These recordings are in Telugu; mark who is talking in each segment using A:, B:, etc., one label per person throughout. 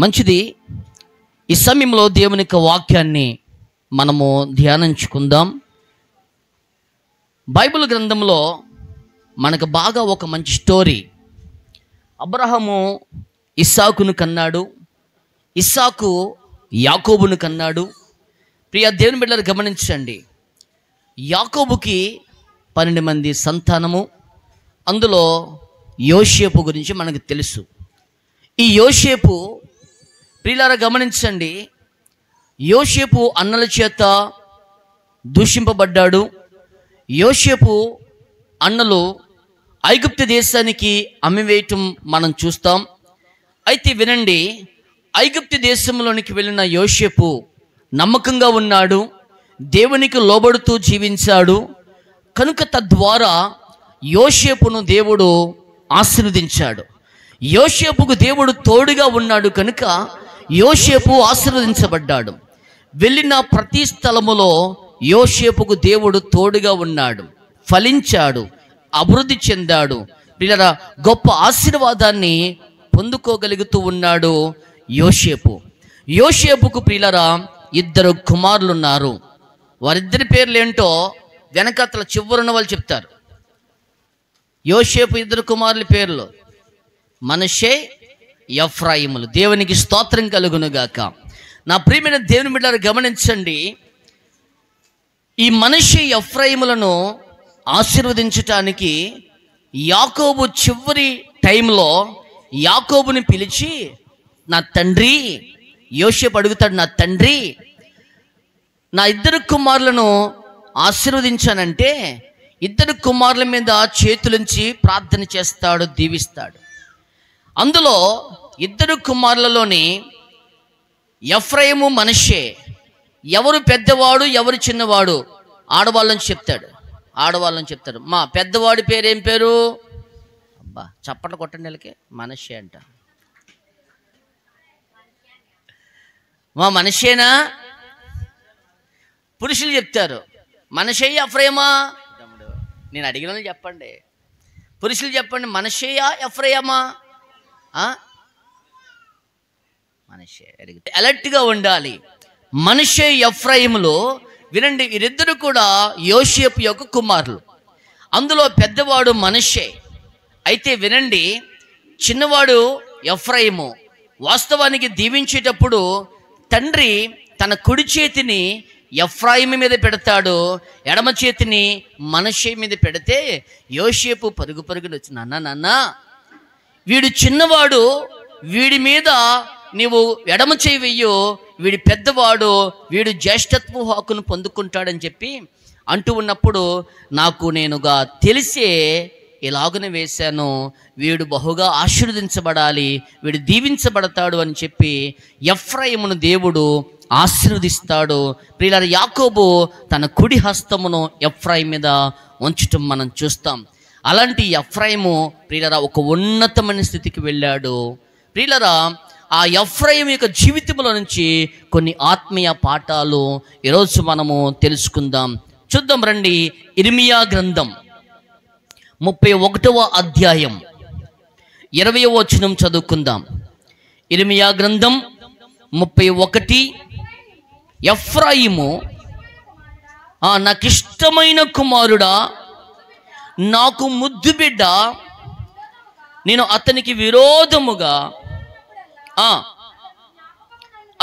A: మంచిది. ఈ సమయంలో దేవుని యొక్క వాక్యాన్ని మనము ధ్యానించుకుందాం. బైబిల్ గ్రంథంలో మనకు బాగా ఒక మంచి స్టోరీ. అబ్రహాము ఇస్సాకును కన్నాడు, ఇస్సాకు యాకోబును కన్నాడు. ప్రియ దేవుని బిడ్డలు గమనించండి, యాకోబుకి 12 మంది సంతానము. అందులో యోసేపు గురించి మనకు తెలుసు. ఈ యోసేపు ప్రియులారా గమనించండి, యోసేపు అన్నల చేత దూషింపబడ్డాడు. యోసేపు అన్నలు ఐగుప్తు దేశానికి అమ్మివేయటం మనం చూస్తాం. అయితే వినండి, ఐగుప్తు దేశంలోనికి వెళ్ళిన యోసేపు నమ్మకంగా ఉన్నాడు, దేవునికి లోబడుతూ జీవించాడు. కనుక తద్వారా యోసేపును దేవుడు ఆశీర్వదించాడు. యోసేపుకు దేవుడు తోడుగా ఉన్నాడు కనుక యోసేపు ఆశీర్వదించబడ్డాడు. వెళ్ళిన ప్రతి స్థలములో యోసేపుకు దేవుడు తోడుగా ఉన్నాడు, ఫలించాడు, అభివృద్ధి చెందాడు. పిల్లరా, గొప్ప ఆశీర్వాదాన్ని పొందుకోగలుగుతూ ఉన్నాడు యోసేపు. యోసేపుకు పిల్లరా 2 కుమారులు ఉన్నారు. వారిద్దరి పేర్లు ఏంటో వెనకతల చివరున్న వాళ్ళు చెప్తారు. యోసేపు 2 కుమారుల పేర్లు మనష్షే, ఎఫ్రాయిములు. దేవునికి స్తోత్రం కలుగునుగాక. నా ప్రియమైన దేవుని బిడ్డలారా గమనించండి, ఈ మనష్షే ఎఫ్రాయిములను ఆశీర్వదించటానికి యాకోబు చివరి టైంలో యాకోబుని పిలిచి, నా తండ్రి, యోసేపు అడుగుతాడు, నా తండ్రి, నా 2 కుమారులను ఆశీర్వదించానంటే 2 కుమారుల మీద చేతులుంచి ప్రార్థన చేస్తాడు, దీవిస్తాడు. అందులో 2 కుమారులలోని ఎఫ్రాయిము, మనష్షే, ఎవరు పెద్దవాడు ఎవరు చిన్నవాడు ఆడవాళ్ళని చెప్తాడు. మా పెద్దవాడి పేరు ఏం పేరు? అబ్బా చప్పట్లు కొట్టండి నెలకి. మనష్షే అంట. మా మనష్షేనా? పురుషులు చెప్తారు, మనష్షే ఎఫ్రాయిమా? నేను అడిగిన వాళ్ళు చెప్పండి. పురుషులు చెప్పండి, మనష్షేయా ఎఫ్రాయిమా? మనష్షే. అలర్ట్గా ఉండాలి. మనష్షే, ఎఫ్రాయిములు వినండి, వీరిద్దరు కూడా యోసేపు యొక్క కుమారులు. అందులో పెద్దవాడు మనష్షే. అయితే వినండి, చిన్నవాడు ఎఫ్రాయిము. వాస్తవానికి దీవించేటప్పుడు తండ్రి తన కుడి చేతిని ఎఫ్రాయిము మీద పెడతాడు, ఎడమ చేతిని మనష్షే మీద పెడితే యోసేపు పరుగు పరుగులు వచ్చి, నాన్న వీడు చిన్నవాడు, వీడి మీద నీవు ఎడమ చేయి వెయ్యు, వీడి పెద్దవాడు, వీడు జ్యేష్ఠత్వ హక్కును పొందుకుంటాడని చెప్పి అంటూ ఉన్నప్పుడు నాకు నేనుగా తెలిసే ఇలాగనే వేశాను, వీడు బహుగా ఆశీర్వదించబడాలి, వీడు దీవించబడతాడు అని చెప్పి ఎఫ్రాయిమును దేవుడు ఆశీర్వదిస్తాడు. ప్రియులారా, యాకోబు తన కుడి హస్తమును ఎఫ్రాయిం మీద ఉంచటం మనం చూస్తాం. అలాంటి ఎఫ్రాయిము ప్రియులారా ఒక ఉన్నతమైన స్థితికి వెళ్ళాడు. ప్రియులారా, ఆ ఎఫ్రాయిం యొక్క జీవితంలో నుంచి కొన్ని ఆత్మీయ పాఠాలు ఈరోజు మనము తెలుసుకుందాం. చూద్దాం రండి. ఇర్మియా గ్రంథం 31వ అధ్యాయం 20వ వచనం చదువుకుందాం. ఇర్మియా గ్రంథం 31. ఎఫ్రాయిము, నాకిష్టమైన కుమారుడా, నాకు ముద్దు బిడ్డ, నేను అతనికి విరోధముగా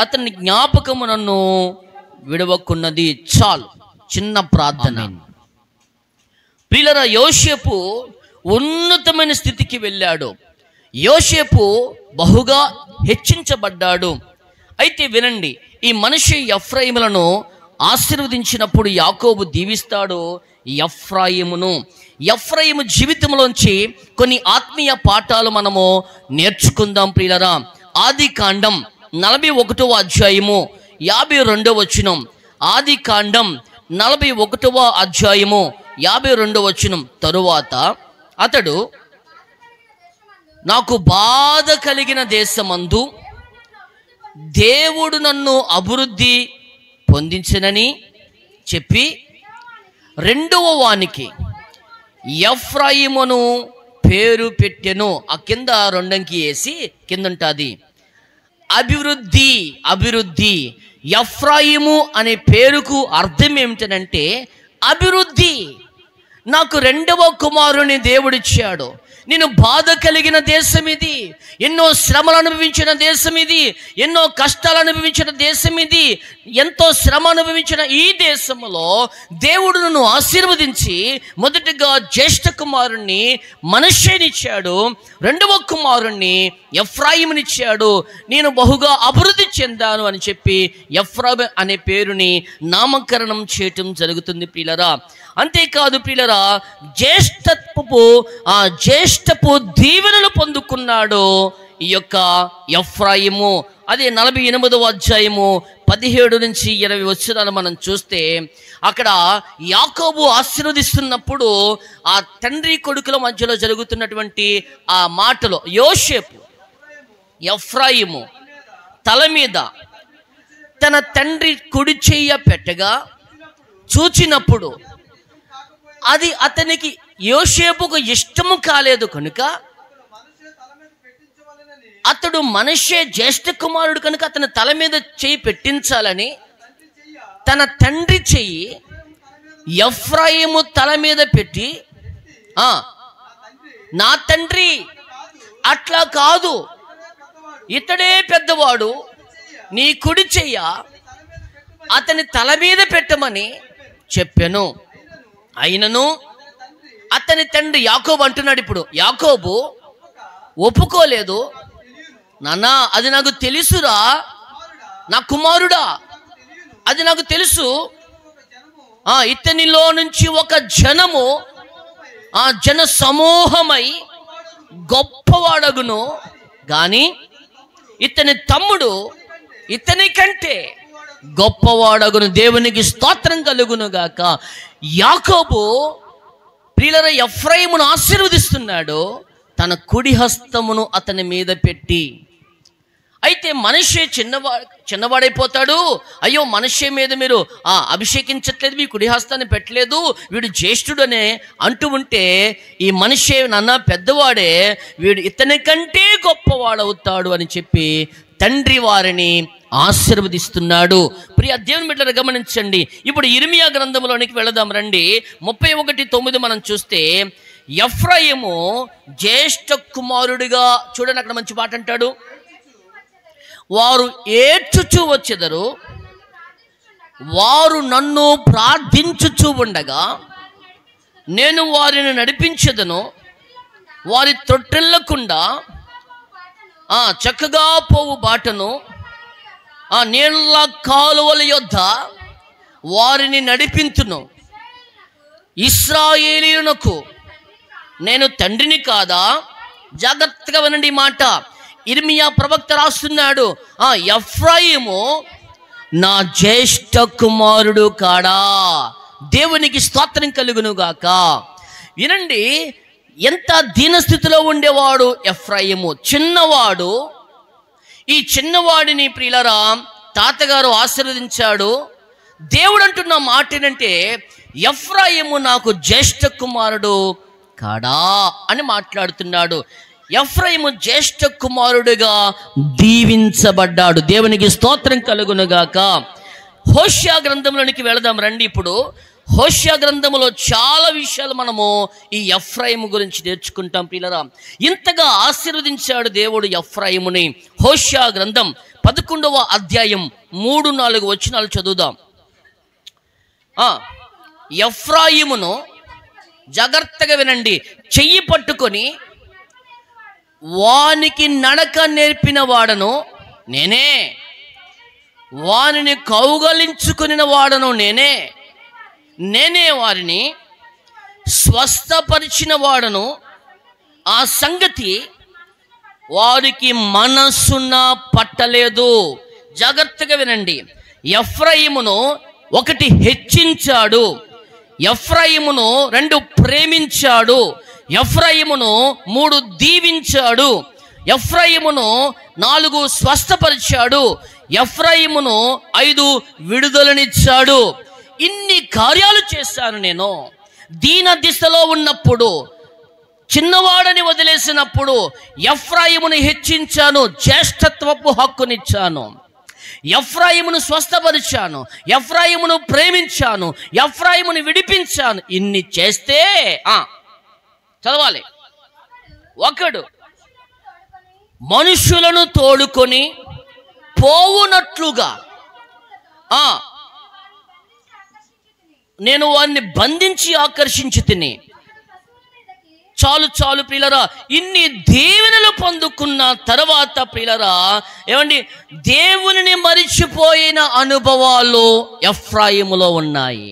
A: అతని జ్ఞాపకము నన్ను విడవకున్నది. చాలు, చిన్న ప్రార్థన. ప్రియులారా, యోసేపు ఉన్నతమైన స్థితికి వెళ్ళాడు. యోసేపు బహుగా హెచ్చించబడ్డాడు. అయితే వినండి, ఈ మనిషి ఎఫ్రాయిములను ఆశీర్వదించినప్పుడు యాకోబు దీవిస్తాడు ఎఫ్రాయిమును. ఎఫ్రాయిము జీవితంలోంచి కొన్ని ఆత్మీయ పాఠాలు మనము నేర్చుకుందాం. ప్రియులారా, ఆది కాండం 41వ అధ్యాయము 52వ వచనం. ఆది కాండం 41వ అధ్యాయము 52వ వచనం. తరువాత అతడు, నాకు బాధ కలిగిన దేశమందు దేవుడు నన్ను అభివృద్ధి పొందించనని చెప్పి 2వ వానికి ఎఫ్రాయిమును పేరు పెట్టెను. ఆ కింద 2 అంకి వేసి కింద ఉంటుంది. అభివృద్ధి. అభివృద్ధి. ఎఫ్రాయిము అనే పేరుకు అర్థం ఏమిటనంటే అభివృద్ధి. నాకు రెండవ కుమారుని దేవుడిచ్చాడు. నేను బాధ కలిగిన దేశం ఇది, ఎన్నో శ్రమలు అనుభవించిన దేశం ఇది, ఎన్నో కష్టాలు అనుభవించిన దేశం ఇది. ఎంతో శ్రమ అనుభవించిన ఈ దేశంలో దేవుడు నన్ను ఆశీర్వదించి మొదటిగా జ్యేష్ఠ కుమారుణ్ణి మనష్షేనిచ్చాడు, రెండవ కుమారుణ్ణి ఎఫ్రాయిమునిచ్చాడు. నేను బహుగా అభివృద్ధి చెందాను అని చెప్పి ఎఫ్రాయిము అనే పేరుని నామకరణం చేయటం జరుగుతుంది ప్రియులరా. అంతేకాదు ప్రియులరా, జ్యేష్ఠపు దీవెనలు పొందుకున్నాడు ఈ యొక్క ఎఫ్రాయిము. అదే 48వ అధ్యాయము 17 నుంచి 20 వచనాలు మనం చూస్తే అక్కడ యాకోబు ఆశీర్వదిస్తున్నప్పుడు ఆ తండ్రి కొడుకుల మధ్యలో జరుగుతున్నటువంటి ఆ మాటలో యోసేపు ఎఫ్రాయిము తల మీద తన తండ్రి కుడి చెయ్య పెట్టగా చూచినప్పుడు అది అతనికి యోసేపుకు ఇష్టము కాలేదు కనుక అతడు మనష్షే జ్యేష్ఠ కుమారుడు కనుక అతని తల మీద చెయ్యి పెట్టించాలని తన తండ్రి చెయ్యి ఎఫ్రాయిము తల మీద పెట్టి, నా తండ్రి అట్లా కాదు, ఇతడే పెద్దవాడు, నీ కుడి చెయ్య అతని తల మీద పెట్టమని చెప్పాను. అయినను అతని తండ్రి యాకోబు అంటున్నాడు. ఇప్పుడు యాకోబు ఒప్పుకోలేదు. నాన్న, అది నాకు తెలుసురా, నా కుమారుడా, అది నాకు తెలుసు. ఇతనిలో నుంచి ఒక జనము, ఆ జన సమూహమై గొప్పవాడగును, గాని ఇతని తమ్ముడు ఇతని కంటే గొప్పవాడగును. దేవునికి స్తోత్రం కలుగును గాక. యాకోబు ప్రియులరా ఎఫ్రాయిమును ఆశీర్వదిస్తున్నాడు తన కుడి హస్తమును అతని మీద పెట్టి. అయితే మనష్షే చిన్నవాడైపోతాడు. అయ్యో, మనష్షే మీద మీరు అభిషేకించట్లేదు, మీ కుడి హస్తాన్ని పెట్టలేదు, వీడు జ్యేష్ఠుడు అనే అంటూ ఉంటే ఈ మనష్షే నాన్న పెద్దవాడే, వీడు ఇతని కంటే గొప్పవాడవుతాడు అని చెప్పి తండ్రి వారిని ఆశీర్వదిస్తున్నాడు. ప్రియ దేవుని బిడ్డలు గమనించండి. ఇప్పుడు ఇర్మియా గ్రంథంలోనికి వెళదాం రండి. 31:9 మనం చూస్తే ఎఫ్రాయిము జ్యేష్ఠ కుమారుడిగా, చూడండి అక్కడ మంచి మాట అంటాడు, వారు ఏడ్చుచూ వచ్చెదరు, వారు నన్ను ప్రార్థించుచూ ఉండగా నేను వారిని నడిపించెదను, వారి తొట్టిల్లకుండా చక్కగా పోవు బాటను నీళ్ళ కాలువల యొద్ద వారిని నడిపించును. ఇశ్రాయేలీయునకు నేను తండ్రిని కాదా? జాగ్రత్తగా వినండి ఈ మాట. ఇర్మియా ప్రవక్త రాస్తున్నాడు, ఎఫ్రాయిము నా జ్యేష్ఠ కుమారుడు కాడా? దేవునికి స్తోత్రం కలుగును గాక. వినండి, ఎంత దీనస్థితిలో ఉండేవాడు ఎఫ్రాయిము, చిన్నవాడు. ఈ చిన్నవాడిని ప్రియులరా తాతగారు ఆశీర్వదించాడు. దేవుడు అంటున్న మాట ఏంటంటే ఎఫ్రాయిము నాకు జ్యేష్ఠ కుమారుడు కాడా అని మాట్లాడుతున్నాడు. ఎఫ్రాయిము జ్యేష్ఠ కుమారుడిగా దీవించబడ్డాడు. దేవునికి స్తోత్రం కలుగునుగాక. హోషేయ గ్రంథంలోనికి వెళదాం రండి. ఇప్పుడు హోషేయ గ్రంథంలో చాలా విషయాలు మనము ఈ ఎఫ్రాయిము గురించి నేర్చుకుంటాం ప్రియులరా. ఇంతగా ఆశీర్వదించాడు దేవుడు ఎఫ్రాయిముని. హోషేయ గ్రంథం 11వ అధ్యాయం 3-4 వచనాలు చదువుదాం. ఎఫ్రాయిమును జాగ్రత్తగా వినండి, చెయ్యి పట్టుకొని వానికి నడక నేర్పిన వాడను నేనే, వానిని కౌగలించుకుని వాడను నేనే, నేనే వారిని స్వస్థపరిచిన వాడను, ఆ సంగతి వారికి మనస్సున పట్టలేదు. జాగ్రత్తగా వినండి, ఎఫ్రాయిమును 1 హెచ్చించాడు, ఎఫ్రాయిమును 2 ప్రేమించాడు, ఎఫ్రాయిమును 3 దీవించాడు, ఎఫ్రాయిమును 4 స్వస్థపరిచాడు, ఎఫ్రాయిమును 5 విడుదలనిచ్చాడు. ఇన్ని కార్యాలు చేశాను నేను. దీన దిశలో ఉన్నప్పుడు చిన్నవాడని వదిలేసినప్పుడు ఎఫ్రాయిమును హెచ్చించాను, జ్యేష్ఠత్వపు హక్కునిచ్చాను, ఎఫ్రాయిమును స్వస్థపరిచాను, ఎఫ్రాయిమును ప్రేమించాను, ఎఫ్రాయిమును విడిపించాను. ఇన్ని చేస్తే చదవాలి. ఒకడు మనుషులను తోడుకొని పోవునట్లుగా నేను వారిని బంధించి ఆకర్షించి తిని. చాలు చాలు ప్రియులరా, ఇన్ని దీవెనలు పొందుకున్న తర్వాత ప్రియులరా, ఏమండి, దేవునిని మరిచిపోయిన అనుభవాలు ఎఫ్రాయిములో ఉన్నాయి.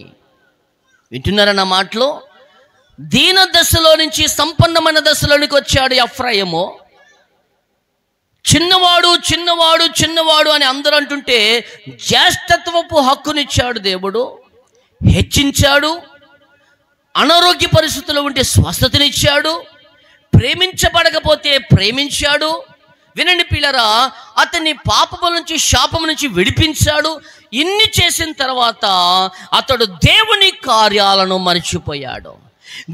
A: వింటున్నారా నా మాటలు? దీన దశలో నుంచి సంపన్నమైన దశలోనికి వచ్చాడు ఎఫ్రాయిము. చిన్నవాడు చిన్నవాడు చిన్నవాడు అని అందరూ అంటుంటే జ్యేష్ఠత్వపు హక్కునిచ్చాడు దేవుడు, హెచ్చించాడు. అనారోగ్య పరిస్థితుల్లో ఉంటే స్వస్థతనిచ్చాడు, ప్రేమించబడకపోతే ప్రేమించాడు. వినండి పిల్లరా, అతన్ని పాపముల నుంచి శాపము నుంచి విడిపించాడు. ఇన్ని చేసిన తర్వాత అతడు దేవుని కార్యాలను మర్చిపోయాడు,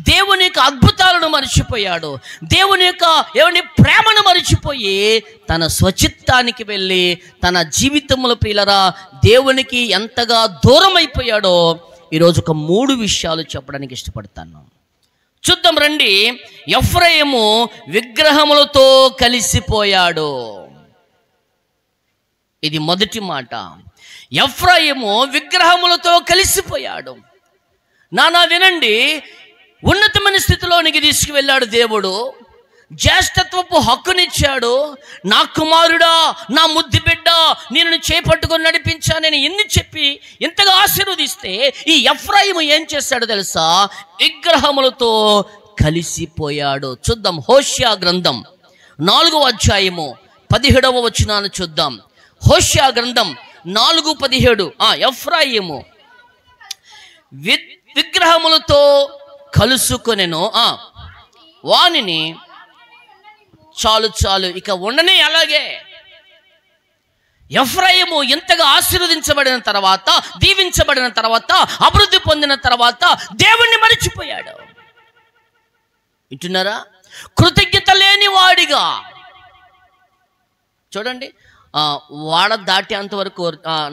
A: దేవుని యొక్క అద్భుతాలను మర్చిపోయాడు, దేవుని యొక్క ప్రేమను మర్చిపోయి తన స్వచిత్తానికి వెళ్ళి తన జీవితంలో పిల్లరా దేవునికి ఎంతగా దూరం అయిపోయాడో ఈరోజు ఒక 3 విషయాలు చెప్పడానికి ఇష్టపడతాను. చూద్దాం రండి. ఎఫ్రాయిము విగ్రహములతో కలిసిపోయాడు. ఇది మొదటి మాట. ఎఫ్రాయిము విగ్రహములతో కలిసిపోయాడు. నానా వినండి, ఉన్నతమైన స్థితిలోనికి తీసుకువెళ్ళాడు దేవుడు, జ్యేష్ఠత్వపు హక్కునిచ్చాడు. నా కుమారుడా, నా ముద్దు బిడ్డ, నేను చేపట్టుకొని నడిపించా, నేను ఎన్ని చెప్పి ఇంతగా ఆశీర్వదిస్తే ఈ ఎఫ్రాయిము ఏం చేశాడో తెలుసా? విగ్రహములతో కలిసిపోయాడు. చూద్దాం. హోషేయ గ్రంథం 4వ అధ్యాయము 17వ వచనాన్ని చూద్దాం. హోషేయ గ్రంథం 4:17. ఎఫ్రాయిము విగ్రహములతో కలుసుకొనెను వానిని. చాలు చాలు, ఇక ఉండనే. అలాగే ఎఫ్రాయిము ఎంతగా ఆశీర్వదించబడిన తర్వాత, దీవించబడిన తర్వాత, అభివృద్ధి పొందిన తర్వాత దేవుణ్ణి మరిచిపోయాడు. వింటున్నారా? కృతజ్ఞత లేని వాడిగా. చూడండి, వాడ దాటేంత వరకు,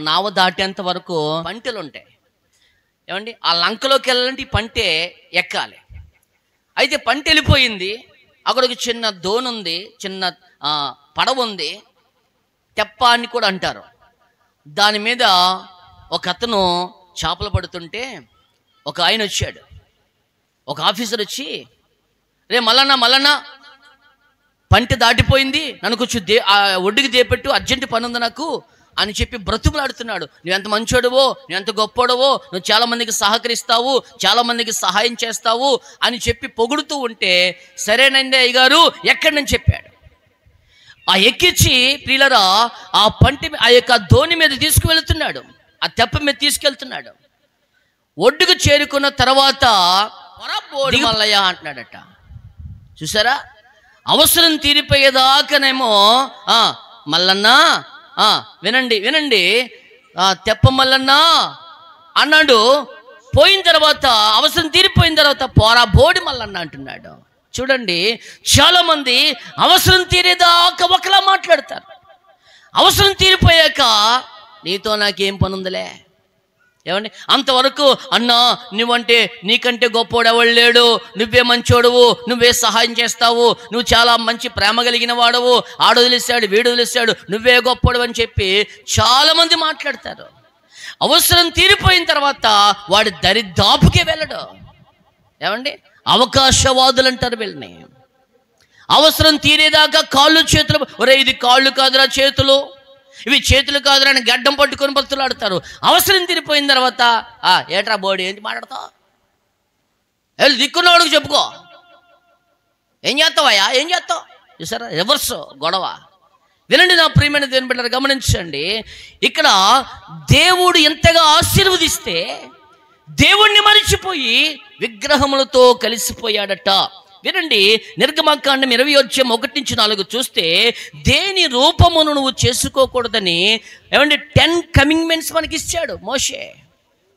A: నావ దాటేంత వరకు పంటెలు ఉంటాయి. ఏమండి, ఆ లంకలోకి వెళ్ళాలంటే ఈ పంటె ఎక్కాలి. అయితే పంట వెళ్ళిపోయింది. అక్కడ ఒక చిన్న దోణి ఉంది, చిన్న పడవ ఉంది, తెప్ప అని కూడా అంటారు. దాని మీద ఒక అతను చేపలు పడుతుంటే ఒక ఆయన వచ్చాడు. ఒక ఆఫీసర్ వచ్చి, రే మల్లన్న పంట దాటిపోయింది, నన్ను కొంచెం ఒడ్డుకి దేపెట్టు, అర్జెంటు పని ఉంది నాకు అని చెప్పి బ్రతుకులాడుతున్నాడు. నువ్వెంత మంచోడువో, నువ్వెంత గొప్పోడవో, నువ్వు చాలా మందికి సహకరిస్తావు, చాలా మందికి సహాయం చేస్తావు అని చెప్పి పొగుడుతూ ఉంటే, సరేనండి అయ్యగారు ఎక్కడని చెప్పాడు. ఎక్కించి ప్రియులరా ఆ యొక్క దోణి మీద తీసుకువెళ్తున్నాడు, ఆ తెప్ప మీద తీసుకెళ్తున్నాడు. ఒడ్డుకు చేరుకున్న తర్వాత దిగు మల్లయ్య అంటున్నాడట. చూసారా? అవసరం తీరిపోయేదాకానేమో మల్లన్న వినండి తెప్ప మల్లన్న అన్నాడు. పోయిన తర్వాత, అవసరం తీరిపోయిన తర్వాత పోరా బోడి మల్లన్న అంటున్నాడు. చూడండి, చాలా మంది అవసరం తీరేదాకా ఒకలా మాట్లాడతారు. అవసరం తీరిపోయాక నీతో నాకేం పని ఉందిలే. ఏమండి, అంతవరకు అన్నా నువ్వంటే నీకంటే గొప్పోడు ఎవడు లేడు, నువ్వే మంచోడువు, నువ్వే సహాయం చేస్తావు, నువ్వు చాలా మంచి ప్రేమ కలిగిన వాడవు, ఆడు వదిలేశాడు వీడు వదిలేశాడు, నువ్వే గొప్పోడు అని చెప్పి చాలామంది మాట్లాడతారు. అవసరం తీరిపోయిన తర్వాత వాడి దరిదాపుకే వెళ్ళడు. ఏమండి, అవకాశవాదులు అంటారు వీళ్ళని. అవసరం తీరేదాకా కాళ్ళు చేతులు, ఒరే ఇది కాళ్ళు కాదురా చేతులు, ఇవి చేతులు కాదురా అని గడ్డం పట్టుకొని బతులాడతారు. అవసరం తీరిపోయిన తర్వాత ఏట్రా బోడి ఏంటి మాట్లాడతావు, వెళ్ళి దిక్కున్నవాడికి చెప్పుకో, ఏం చేస్తావయ్యా ఏం చేస్తావు. చూసారా, రివర్స్ గొడవ. వినండి నా ప్రియమైన దేవుని బిడ్డలారా, గమనించండి. ఇక్కడ దేవుడు ఎంతగా ఆశీర్వదిస్తే దేవుణ్ణి మరిచిపోయి విగ్రహములతో కలిసిపోయాడట. వినండి, నిర్గమకాండం 20:1-4 చూస్తే, దేని రూపమును నువ్వు చేసుకోకూడదని 10 కమింగ్మెంట్స్ మనకి ఇచ్చాడు మోషే.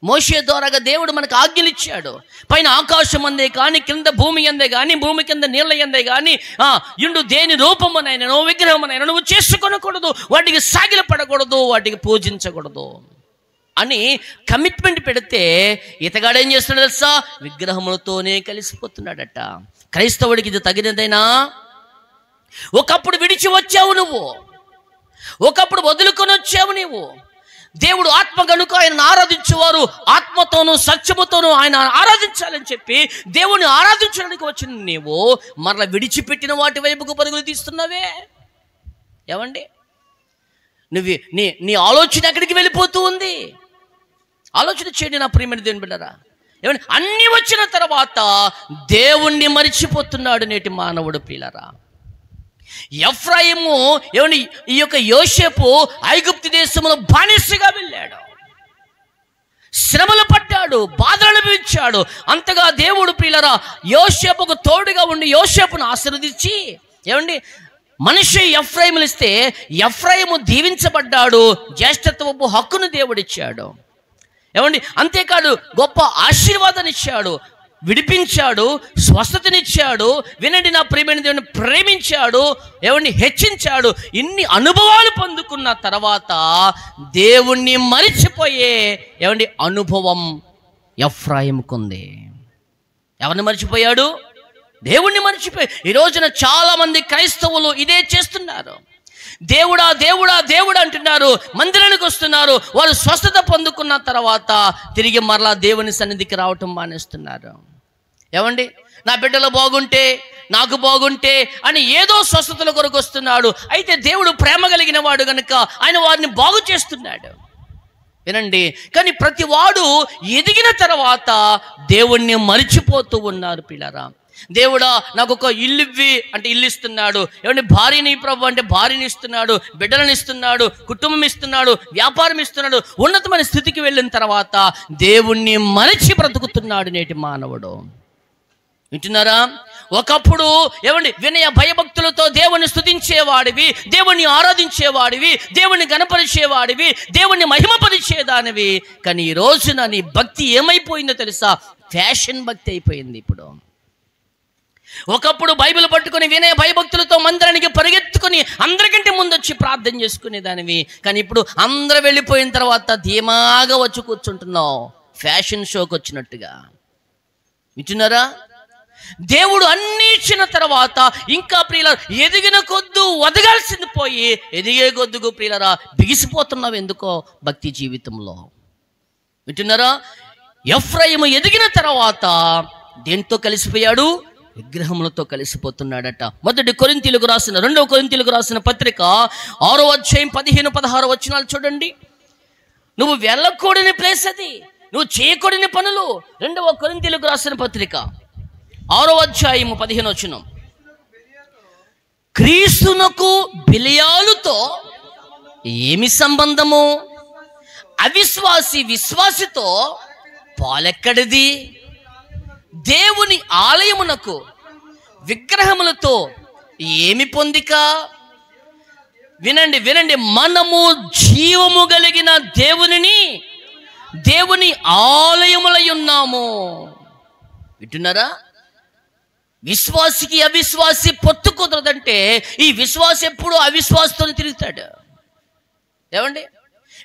A: మోషే ద్వారాగా దేవుడు మనకు ఆజ్ఞలు ఇచ్చాడు. పైన ఆకాశం అందే కానీ, కింద భూమి అందే కానీ, భూమి కింద నీళ్ళ అందే కానీ ఇండు దేని రూపమునైనా విగ్రహమునైనా నువ్వు చేసుకొనకూడదు, వాటికి సాగిలపడకూడదు, వాటికి పూజించకూడదు అని కమిట్మెంట్ పెడితే ఇతగాడు ఏం చేస్తున్నాడు తెలుసా? విగ్రహములతోనే కలిసిపోతున్నాడట. క్రైస్తవుడికి ఇది తగినదైనా? ఒకప్పుడు విడిచి వచ్చావు నువ్వు, ఒకప్పుడు వదులుకొని వచ్చావు నీవు. దేవుడు ఆత్మ కనుక ఆయనను ఆరాధించేవారు ఆత్మతోనూ సత్యముతోనూ ఆయన ఆరాధించాలని చెప్పి దేవుని ఆరాధించడానికి వచ్చిన నీవు మరలా విడిచిపెట్టిన వాటి వైపుకు పరుగులు తీస్తున్నావే. ఏమండి, నువ్వు నీ ఆలోచన ఎక్కడికి వెళ్ళిపోతూ ఉంది? ఆలోచన చేయండి నా ప్రియమైన దేవుని బిడ్డలారా. ఏమండి, అన్నీ వచ్చిన తర్వాత దేవుణ్ణి మరిచిపోతున్నాడు నేటి మానవుడు. ప్రియులారా, ఎఫ్రాయిము ఏమండి, ఈ యొక్క యోసేపు ఐగుప్తు దేశంలో బానిసగా వెళ్ళాడు, శ్రమలు పడ్డాడు, బాధలు అనుభవించాడు. అంతగా దేవుడు ప్రియులారా యోసేపుకు తోడుగా ఉండి యోసేపును ఆశీర్వదించి ఏమండి మనిషి ఎఫ్రాయిములు ఇస్తే ఎఫ్రాయిము దీవించబడ్డాడు, జ్యేష్ఠత్వపు హక్కును దేవుడిచ్చాడు. ఏమండి, అంతేకాదు గొప్ప ఆశీర్వాదాన్ని ఇచ్చాడు, విడిపించాడు, స్వస్థతనిచ్చాడు. వినండి నా ప్రియమైన దేవుని ప్రేమించాడు, ఏమండి హెచ్చించాడు. ఇన్ని అనుభవాలు పొందుకున్న తర్వాత దేవుణ్ణి మరిచిపోయే ఏమండి అనుభవం ఎఫ్రాయిముకుంది. ఎవరిని మర్చిపోయాడు? దేవుణ్ణి మర్చిపోయి. ఈ రోజున చాలా మంది క్రైస్తవులు ఇదే చేస్తున్నారు. దేవుడా దేవుడా దేవుడు అంటున్నారు, మందిరానికి వస్తున్నారు, వారు స్వస్థత పొందుకున్న తర్వాత తిరిగి మరలా దేవుని సన్నిధికి రావటం మానేస్తున్నారు. ఏమండి, నా బిడ్డలు బాగుంటే, నాకు బాగుంటే అని ఏదో స్వస్థతల కొరకు వస్తున్నాడు. అయితే దేవుడు ప్రేమ కలిగిన వాడు కనుక ఆయన వారిని బాగు చేస్తున్నాడు. వినండి, కానీ ప్రతి వాడు ఎదిగిన తర్వాత దేవుణ్ణి మరిచిపోతూ ఉన్నారు. పిల్లరా, దేవుడా నాకు ఒక ఇల్లు ఇవ్వి అంటే ఇల్లు ఇస్తున్నాడు, ఏమంటే భార్యని ప్రభు అంటే భార్యని ఇస్తున్నాడు, బిడ్డలను ఇస్తున్నాడు, కుటుంబం ఇస్తున్నాడు, వ్యాపారం ఇస్తున్నాడు. ఉన్నతమైన స్థితికి వెళ్ళిన తర్వాత దేవుణ్ణి మరిచి బ్రతుకుతున్నాడు నేటి మానవుడు. వింటున్నారా? ఒకప్పుడు ఏమండి వినయ భయభక్తులతో దేవుణ్ణి స్తుతించేవాడివి, దేవుణ్ణి ఆరాధించేవాడివి, దేవుణ్ణి గణపరిచేవాడివి, దేవుణ్ణి మహిమపరిచేదానివి. కానీ ఈ రోజున నీ భక్తి ఏమైపోయిందో తెలుసా? ఫ్యాషన్ భక్తి అయిపోయింది ఇప్పుడు. ఒకప్పుడు బైబిల్ పట్టుకుని వినయ భయభక్తులతో మందిరానికి పరిగెత్తుకుని అందరికంటే ముందు వచ్చి ప్రార్థన చేసుకునేదానివి. కానీ ఇప్పుడు అందరూ వెళ్ళిపోయిన తర్వాత ధీమాగా వచ్చి కూర్చుంటున్నావు, ఫ్యాషన్ షోకి వచ్చినట్టుగా. వింటున్నారా? దేవుడు అన్ని ఇచ్చిన తర్వాత ఇంకా ప్రియుల ఎదిగిన కొద్దు వదగాల్సింది పోయి ఎదిగే కొద్దుకు ప్రియులరా బిగిసిపోతున్నావు ఎందుకో భక్తి జీవితంలో. వింటున్నారా? ఎఫ్రాయిము ఎదిగిన తర్వాత దేంతో కలిసిపోయాడు? విగ్రహములతో కలిసిపోతున్నాడట. 2 కొరింథీయులకు రాసిన పత్రిక 6వ అధ్యాయం 15-16 వచనాలు చూడండి. నువ్వు వెళ్ళకూడని ప్లేస్ అది, నువ్వు చేయకూడని పనులు. 2వ కొరింథీయులకు రాసిన పత్రిక 6వ అధ్యాయము 15వ వచనం. క్రీస్తునకు బిలియాలుతో ఏమి సంబంధము? అవిశ్వాసి విశ్వాసితో పాలెక్కడిది? దేవుని ఆలయమునకు విగ్రహములతో ఏమి పొందిక? వినండి, మనము జీవము కలిగిన దేవుని ఆలయములై ఉన్నాము. వింటున్నారా? విశ్వాసికి అవిశ్వాసి పొత్తు కుదరదంటే ఈ విశ్వాసి ఎప్పుడు అవిశ్వాసతో తిరుగుతాడు. ఏమండి,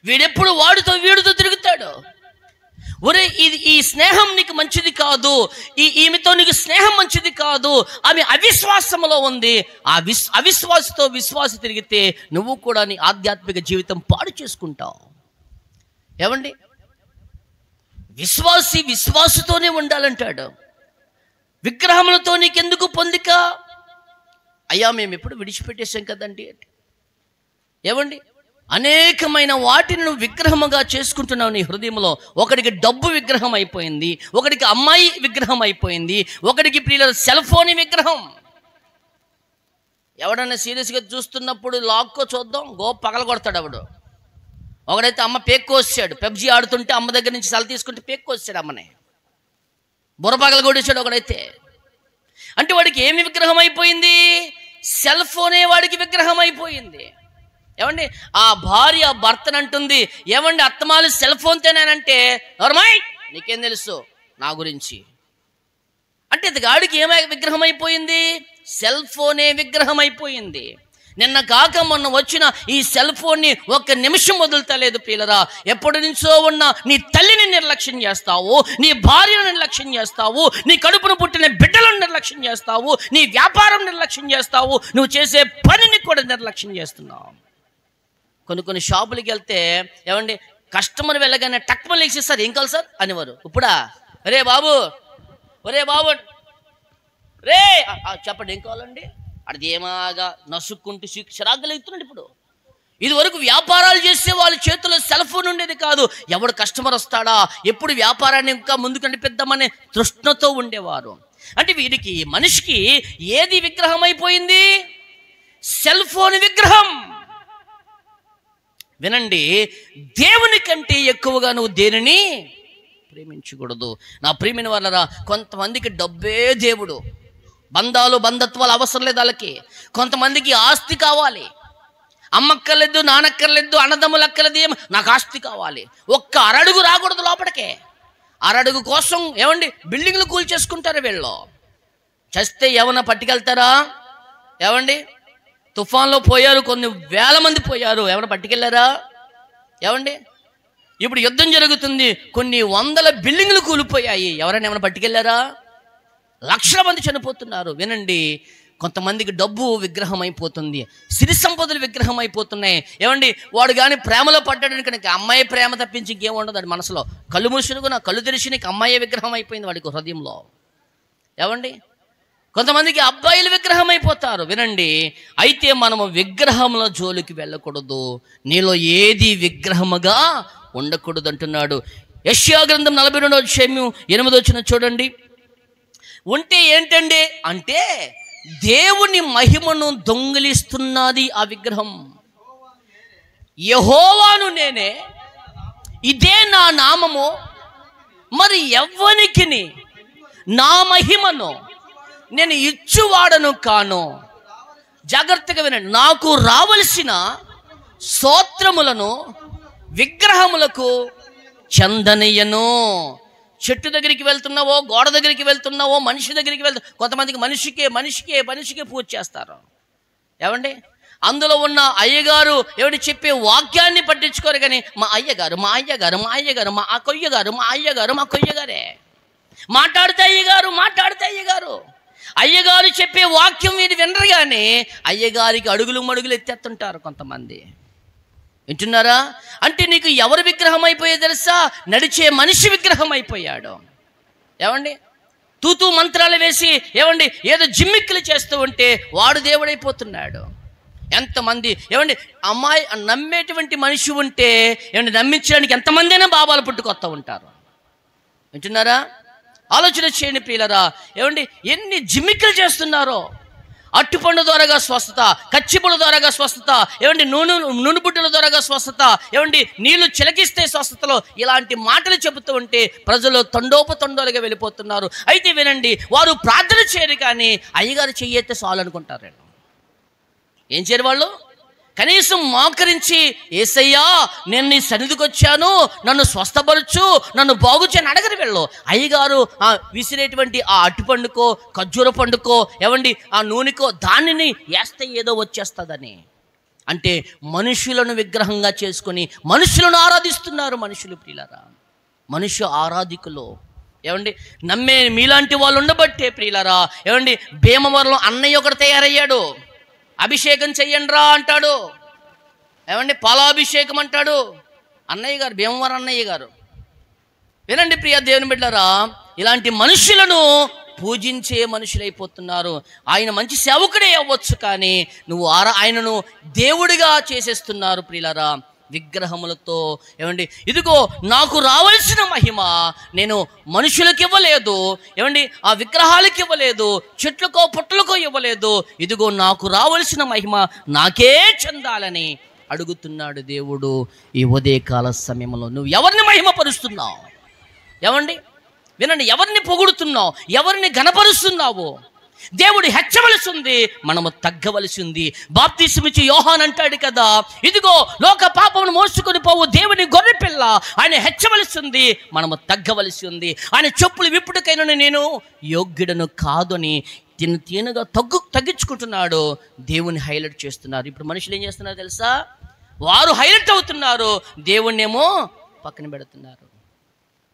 A: వీడెప్పుడు వీడితో తిరుగుతాడు. ఒరే ఈ స్నేహం నీకు మంచిది కాదు, ఈమెతో నీకు స్నేహం మంచిది కాదు, ఆమె అవిశ్వాసంలో ఉంది. ఆ అవిశ్వాసతో విశ్వాసి తిరిగితే నువ్వు కూడా నీ ఆధ్యాత్మిక జీవితం పాడు చేసుకుంటావు. ఏమండి, విశ్వాసితోనే ఉండాలంటాడు. విగ్రహములతో నీకెందుకు పొందిక? అయ్యా మేము ఎప్పుడు విడిచిపెట్టేశాం కదండి. ఏమండి, అనేకమైన వాటిని నువ్వు విగ్రహముగా చేసుకుంటున్నావు నీ హృదయంలో. ఒకడికి డబ్బు విగ్రహం అయిపోయింది, ఒకడికి అమ్మాయి విగ్రహం అయిపోయింది, ఒకడికి ప్రియుల సెల్ ఫోన్ విగ్రహం. ఎవడన్నా సీరియస్గా చూస్తున్నప్పుడు లాక్కో చూద్దాం, పగల కొడతాడు ఎవడు. ఒకడైతే అమ్మ పేక్కొచ్చాడు, పెబ్జీ ఆడుతుంటే అమ్మ దగ్గర నుంచి సెల తీసుకుంటే పేక్కొచ్చాడు అమ్మని, బుర్ర పగల కొట్టేశాడు ఒకడైతే. అంటే వాడికి ఏమి విగ్రహం అయిపోయింది? సెల్ ఫోనే వాడికి విగ్రహం అయిపోయింది. ఏమండి ఆ భార్య భర్తను అంటుంది, ఏమండి అత్తమాలు సెల్ ఫోన్ తేనంటే నోర్మాయ్ నీకేం తెలుసు నా గురించి అంటే, ఇది గాడికి ఏమై విగ్రహం అయిపోయింది? సెల్ ఫోనే విగ్రహం అయిపోయింది. నిన్న కాక మొన్న వచ్చిన ఈ సెల్ ఫోన్ని ఒక్క నిమిషం వదులుతలేదు ప్రియులరా. ఎప్పటి నుంచో ఉన్న నీ తల్లిని నిర్లక్ష్యం చేస్తావు, నీ భార్యను నిర్లక్ష్యం చేస్తావు, నీ కడుపును పుట్టిన బిడ్డలను నిర్లక్ష్యం చేస్తావు, నీ వ్యాపారం నిర్లక్ష్యం చేస్తావు, నువ్వు చేసే పనిని కూడా నిర్లక్ష్యం చేస్తున్నావు. కొన్ని షాపులకి వెళ్తే ఏమండి కస్టమర్ వెళ్ళగానే టక్మలు వేసేస్తారు, ఏం కావాలి సార్ అనేవారు. ఇప్పుడా ఒరే బాబు రే చెప్పండి ఏం కావాలండి, అది ఏమాగా నసుక్కుంటూ చిరాకులు అవుతున్నాడు. ఇప్పుడు ఇది వరకు వ్యాపారాలు చేసే వాళ్ళ చేతిలో సెల్ ఫోన్ ఉండేది కాదు. ఎవడు కస్టమర్ వస్తాడా, ఎప్పుడు వ్యాపారాన్ని ఇంకా ముందుకు నడిపిద్దామనే తృష్ణతో ఉండేవారు. అంటే వీడికి మనిషికి ఏది విగ్రహం అయిపోయింది? సెల్ ఫోన్ విగ్రహం. వినండి, దేవుని కంటే ఎక్కువగా నువ్వు దేనిని ప్రేమించకూడదు. నా ప్రియమైన వాళ్ళరా, కొంతమందికి డబ్బే దేవుడు, బంధాలు బంధత్వాలు అవసరం లేదు వాళ్ళకి. కొంతమందికి ఆస్తి కావాలి, అమ్మక్కర్లేదు నానక్కర్లేదు అన్నదమ్ములు అక్కర్లేదు, నాకు ఆస్తి కావాలి. ఒక్క అరడుగు రాకూడదు లోపలికే. అరడుగు కోసం ఏమండి బిల్డింగ్లు కూల్చేసుకుంటారు వీళ్ళు. చస్తే ఏమన్నా పట్టుకెళ్తారా? ఏమండి తుఫాన్లో పోయారు, కొన్ని వేల మంది పోయారు, ఏమైనా పట్టుకెళ్ళారా? ఏమండి ఇప్పుడు యుద్ధం జరుగుతుంది, కొన్ని వందల బిల్డింగ్లు కూలిపోయాయి, ఎవరైనా ఏమైనా పట్టుకెళ్ళారా? లక్షల మంది చనిపోతున్నారు. వినండి, కొంతమందికి డబ్బు విగ్రహం అయిపోతుంది, సిరి సంపదలు విగ్రహం అయిపోతున్నాయి. ఏమండి వాడు కానీ ప్రేమలో పడ్డాడు కనుక అమ్మాయి ప్రేమ తప్పించి ఇంకేం ఉండదు వాడి మనసులో. కళ్ళు మూసుకు నా కళ్ళు తెరిచి నీకు అమ్మాయి విగ్రహం అయిపోయింది వాడికి హృదయంలో. ఏమండి కొంతమందికి అబ్బాయిలు విగ్రహం అయిపోతారు. వినండి, అయితే మనము విగ్రహముల జోలికి వెళ్ళకూడదు, నీలో ఏది విగ్రహముగా ఉండకూడదు అంటున్నాడు. యెషయా గ్రంథం 42వ అధ్యాయం 8వ వచనం చూడండి. ఉంటే ఏంటండి అంటే దేవుని మహిమను దొంగిలిస్తున్నది ఆ విగ్రహం. యెహోవాను నేనే, ఇదే నా నామము, మరి ఎవ్వనికిని నా మహిమను నేను ఇచ్చువాడను కాను. జాగ్రత్తగా వినండి, నాకు రావలసిన స్తోత్రములను విగ్రహములకు చెందనీయను. చెట్టు దగ్గరికి వెళ్తున్నావో, గోడ దగ్గరికి వెళ్తున్నావో, మనిషి దగ్గరికి కొంతమందికి మనిషికే పూజ చేస్తారు. ఏమండి అందులో ఉన్న అయ్యగారు ఏమిటి చెప్పే వాక్యాన్ని పట్టించుకోరు, కానీ మా అయ్యగారు మా కొయ్యగారే మాట్లాడితే అయ్యగారు అయ్యగారు చెప్పే వాక్యం వీరు వినరు, కానీ అయ్యగారికి అడుగులు మడుగులు ఎత్తేస్తుంటారు కొంతమంది. వింటున్నారా? అంటే నీకు ఎవరు విగ్రహం అయిపోయే తెలుసా? నడిచే మనిషి విగ్రహం అయిపోయాడు. ఏమండి తూతూ మంత్రాలు వేసి ఏమండి ఏదో జిమ్మిక్కులు చేస్తూ ఉంటే వాడు దేవుడైపోతున్నాడు. ఎంతమంది ఏమండి అమ్మాయి నమ్మేటువంటి మనిషి ఉంటే ఏమండి నమ్మించడానికి ఎంతమంది అయినా బాబాలు పుట్టుకొస్తూ ఉంటారు. వింటున్నారా? ఆలోచన చేయండి ప్రియులరా. ఏమండి ఎన్ని జిమ్మిక్కులు చేస్తున్నారో. అట్టుపండు ద్వారాగా స్వస్థత, కచ్చిపుల ద్వారాగా స్వస్థత, ఏమండి నూనెబుడ్డల ద్వారాగా స్వస్థత, ఏమండి నీళ్లు చిలకిస్తే స్వస్థతలో, ఇలాంటి మాటలు చెబుతూ ఉంటే ప్రజలు తండోపతండోలుగా వెళ్ళిపోతున్నారు. అయితే వినండి, వారు ప్రార్థన చేయరు, కానీ అయ్యగారు చెయ్యెత్తే చాలు అనుకుంటారు. ఏం చేయరు వాళ్ళు? కనీసం మోకరించి యేసయ్యా నేను నీ సన్నిధికి వచ్చాను, నన్ను స్వస్థపరచు, నన్ను బాగు చేయని అడగరు వీళ్ళు. అయ్యగారు విసిరేటువంటి ఆ అట్టుపండుకో ఖర్జూర పండుకో ఏమండి ఆ నూనెకో దానిని వేస్తే ఏదో వచ్చేస్తుందని. అంటే మనుషులను విగ్రహంగా చేసుకొని మనుషులను ఆరాధిస్తున్నారు మనుషులు. ప్రియులారా, మనుష్య ఆరాధికులు. ఏమండి నమ్మే మీలాంటి వాళ్ళు ఉండబట్టే ప్రియులారా, ఏమండి భీమవరంలో అన్నయ్య ఒకటి తయారయ్యాడు. అభిషేకం చెయ్యండిరా అంటాడు. ఏమండి పాలాభిషేకం అంటాడు అన్నయ్య గారు, భీమవరం అన్నయ్య గారు. వినండి ప్రియ దేవుని బిడ్డలారా, ఇలాంటి మనుషులను పూజించే మనుషులైపోతున్నారు. ఆయన మంచి సేవకుడే అవ్వచ్చు, కానీ నువ్వు ఆయనను దేవుడిగా చేసేస్తున్నారు ప్రియులారా విగ్రహములతో. ఏమండి ఇదిగో నాకు రావాల్సిన మహిమ నేను మనుషులకు ఇవ్వలేదు, ఏమండి ఆ విగ్రహాలకు ఇవ్వలేదు, చెట్లకో పుట్టలకో ఇవ్వలేదు. ఇదిగో నాకు రావాల్సిన మహిమ నాకే చెందాలని అడుగుతున్నాడు దేవుడు ఈ ఉదయకాల సమయంలో. నువ్వు ఎవరిని మహిమపరుస్తున్నావు? ఏమండి వినండి, ఎవరిని పొగుడుతున్నావు? ఎవరిని ఘనపరుస్తున్నావు? దేవుడు హెచ్చవలసి ఉంది, మనము తగ్గవలసి ఉంది. బాప్తిసమిచ్చి యోహాన్ అంటాడు కదా, ఇదిగో లోక పాపమును మోసుకొని పోవు దేవుని గొర్రెపిల్ల, ఆయన హెచ్చవలసి ఉంది, మనము తగ్గవలసి ఉంది. ఆయన చెప్పులు విప్పుడుకైనా నేను యోగ్యుడను కాదు అని తినగా తగ్గించుకుంటున్నాడు. దేవుని హైలైట్ చేస్తున్నారు. ఇప్పుడు మనుషులు ఏం చేస్తున్నారు తెలుసా? వారు హైలైట్ అవుతున్నారు, దేవుణ్ణేమో పక్కన పెడుతున్నారు.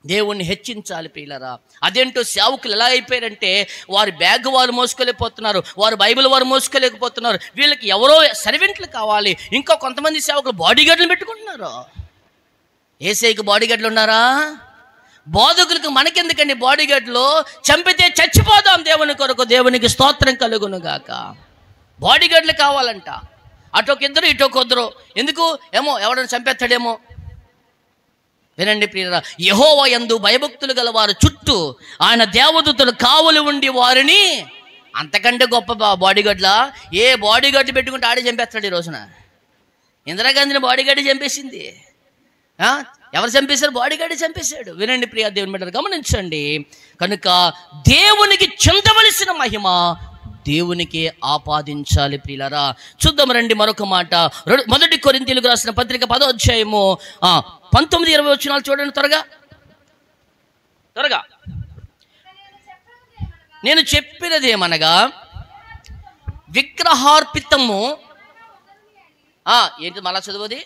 A: దేవుణ్ణి హెచ్చించాలి ప్రియులారా. అదేంటో సేవకులు ఎలా అయిపోయారంటే, వారి బ్యాగ్ వారు మోసుకోలేకపోతున్నారు, వారు బైబిల్ వారు మోసుకోలేకపోతున్నారు. వీళ్ళకి ఎవరో సర్వెంట్లు కావాలి. ఇంకా కొంతమంది సేవకులు బాడీ గార్డులు పెట్టుకుంటున్నారు. యేసయ్యకి బాడీ గార్డులు ఉన్నారా? బోధకులకు మనకెందుకండి బాడీ గార్డులు? చంపితే చచ్చిపోదాం దేవుని కొరకు, దేవునికి స్తోత్రం కలుగును గాక. బాడీ గార్డులు కావాలంట. అటొకిద్దరు ఇటొకొద్దరు. ఎందుకు? ఏమో ఎవడన్నా చంపేస్తాడేమో. వినండి ప్రియులారా, యెహోవా యందు భయభక్తులు గల వారు చుట్టూ ఆయన దేవదూతలు కావలి ఉండి వారిని, అంతకంటే గొప్ప బాడీగార్డ్లా? ఏ బాడీగార్డు పెట్టుకుంటే ఆడే చంపేస్తాడు. ఈ రోజున ఇందిరాగాంధీని బాడీగార్డు చంపేసింది. ఎవరు చంపేశారు? బాడీగార్డు చంపేశాడు. వినండి ప్రియా దేవుని బిడ్డలు, గమనించండి. కనుక దేవునికి చెందవలసిన మహిమ దేవునికి ఆపాదించాలి ప్రియులారా. చూద్దాం రండి మరొక మాట. 1 కొరింథీయులకు రాసిన పత్రిక 10వ అధ్యాయము 19-20 వచనాలు చూడండి త్వరగా. నేను చెప్పినదేమనగా, విగ్రహార్పితము ఏంటి మళ్ళా చదువుది?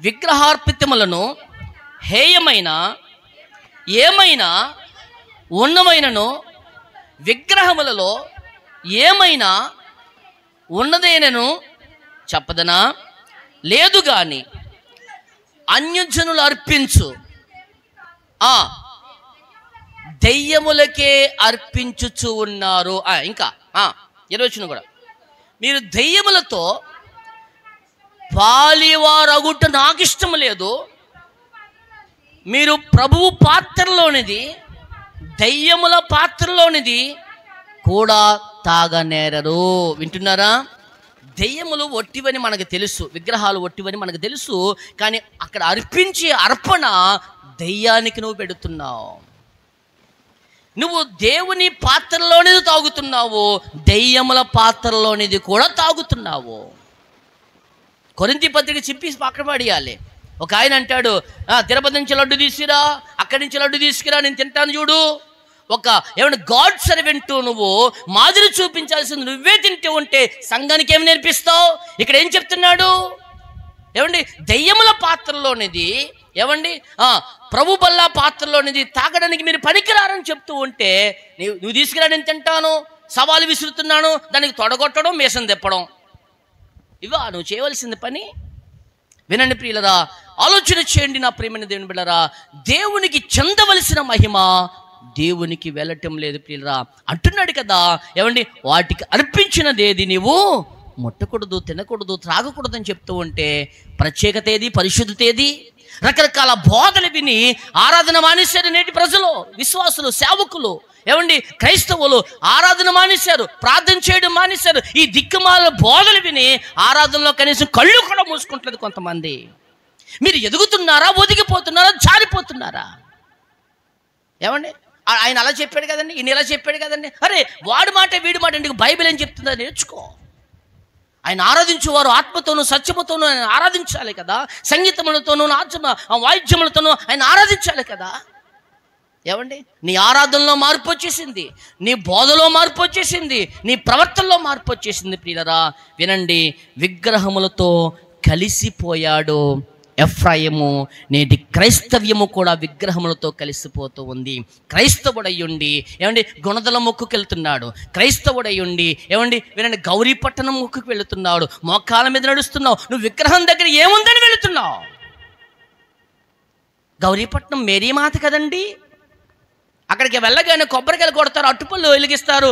A: విగ్రహార్పితములను హేయమైన ఏమైనా ఉన్నమైనను, విగ్రహములలో ఏమైనా ఉన్నదేనను చెప్పదనా? లేదు గాని అన్యజనులు అర్పించు దెయ్యములకే అర్పించుచు ఉన్నారు. ఇంకా 20 కూడా, మీరు దెయ్యములతో పాలివారగుట నాకు ఇష్టం లేదు, మీరు ప్రభువు పాత్రలోనిది దెయ్యముల పాత్రలోనిది కూడా తాగనేరరు. వింటున్నారా? దెయ్యములు ఒట్టివని మనకు తెలుసు, విగ్రహాలు ఒట్టివని మనకు తెలుసు. కానీ అక్కడ అర్పించే అర్పణ దెయ్యానికి నువ్వు పెడుతున్నావు. నువ్వు దేవుని పాత్రలోనిది తాగుతున్నావు, దెయ్యముల పాత్రలోనిది కూడా తాగుతున్నావు. కొరింథీ పత్రిక చింపి పక్కన పడేయాలి. ఒక ఆయన అంటాడు, తిరుపతి నుంచి లడ్డు తీసుకురా, అక్కడి నుంచి లడ్డు తీసుకురా, నేను తింటాను చూడు. ఏమన్నా గాడ్ సర్వెంట్ నువ్వు మాదిరి చూపించాల్సింది నువ్వే తింటూ ఉంటే సంఘానికి ఏమి నేర్పిస్తావు? ఇక్కడ ఏం చెప్తున్నాడు? ఏమండి, దెయ్యముల పాత్రలోనిది, ఏమండి ప్రభు బల్లా పాత్రలోనిది తాగడానికి మీరు పనికిరారని చెప్తూ ఉంటే, నువ్వు తీసుకురా, నేను తింటాను, సవాలు విసురుతున్నాను, దానికి తొడగొట్టడం, మేసం తెప్పడం, ఇవా నువ్వు చేయవలసింది పని? వినండి ప్రియులరా, ఆలోచన చేయండి నా ప్రియమైన దేవుని బిడ్డలారా. దేవునికి చెందవలసిన మహిమ దేవునికి వెళ్ళటం లేదు ప్రియులరా. అంటున్నాడు కదా, ఏమండి, వాటికి అర్పించినదేది నీవు ముట్టకూడదు, తినకూడదు, త్రాగకూడదు అని చెప్తూ ఉంటే ప్రత్యేకత ఏది? పరిశుద్ధత ఏది? రకరకాల బోధలు విని ఆరాధన మానేశారు నేటి ప్రజలు, విశ్వాసులు, సేవకులు, ఏమండి క్రైస్తవులు ఆరాధన మానేశారు, ప్రార్థన చేయడం మానేశారు. ఈ దిక్కుమాల బోధలు విని ఆరాధనలో కనీసం కళ్ళు కూడా మూసుకుంటుంది కొంతమంది. మీరు ఎదుగుతున్నారా, ఒదిగిపోతున్నారా, జారిపోతున్నారా? ఏమండి, ఆయన అలా చెప్పాడు కదండి, ఈయన ఇలా చెప్పాడు కదండి, అరే వాడి మాట వీడి మాట ఎందుకు? బైబిల్ ఏం చెప్తుందో నేర్చుకో. ఆయన ఆరాధించేవారు ఆత్మతోనూ సత్యముతోనూ ఆయన ఆరాధించాలి కదా, సంగీతములతోనూ వాయిద్యములతోనూ ఆయన ఆరాధించాలి కదా. ఏమండి, నీ ఆరాధనలో మార్పు వచ్చేసింది, నీ బోధలో మార్పు వచ్చేసింది, నీ ప్రవర్తనలో మార్పు వచ్చేసింది ప్రియులరా. వినండి, విగ్రహములతో కలిసిపోయాడు ఎఫ్రాయిము. నేటి క్రైస్తవ్యము కూడా విగ్రహములతో కలిసిపోతూ ఉంది. క్రైస్తవుడయ్యుండి ఏమండి గుణదల మొక్కుకు వెళ్తున్నాడు, క్రైస్తవుడయ్యుండి ఏమండి వినండి గౌరీపట్టణం మొక్కుకు వెళుతున్నాడు, మోకాల మీద నడుస్తున్నావు. నువ్వు విగ్రహం దగ్గర ఏముందని వెళుతున్నావు? గౌరీపట్నం మేరీమాత కదండి. అక్కడికి వెళ్ళగానే కొబ్బరికాయలు కొడతారు, అట్టుపళ్ళు వెలిగిస్తారు,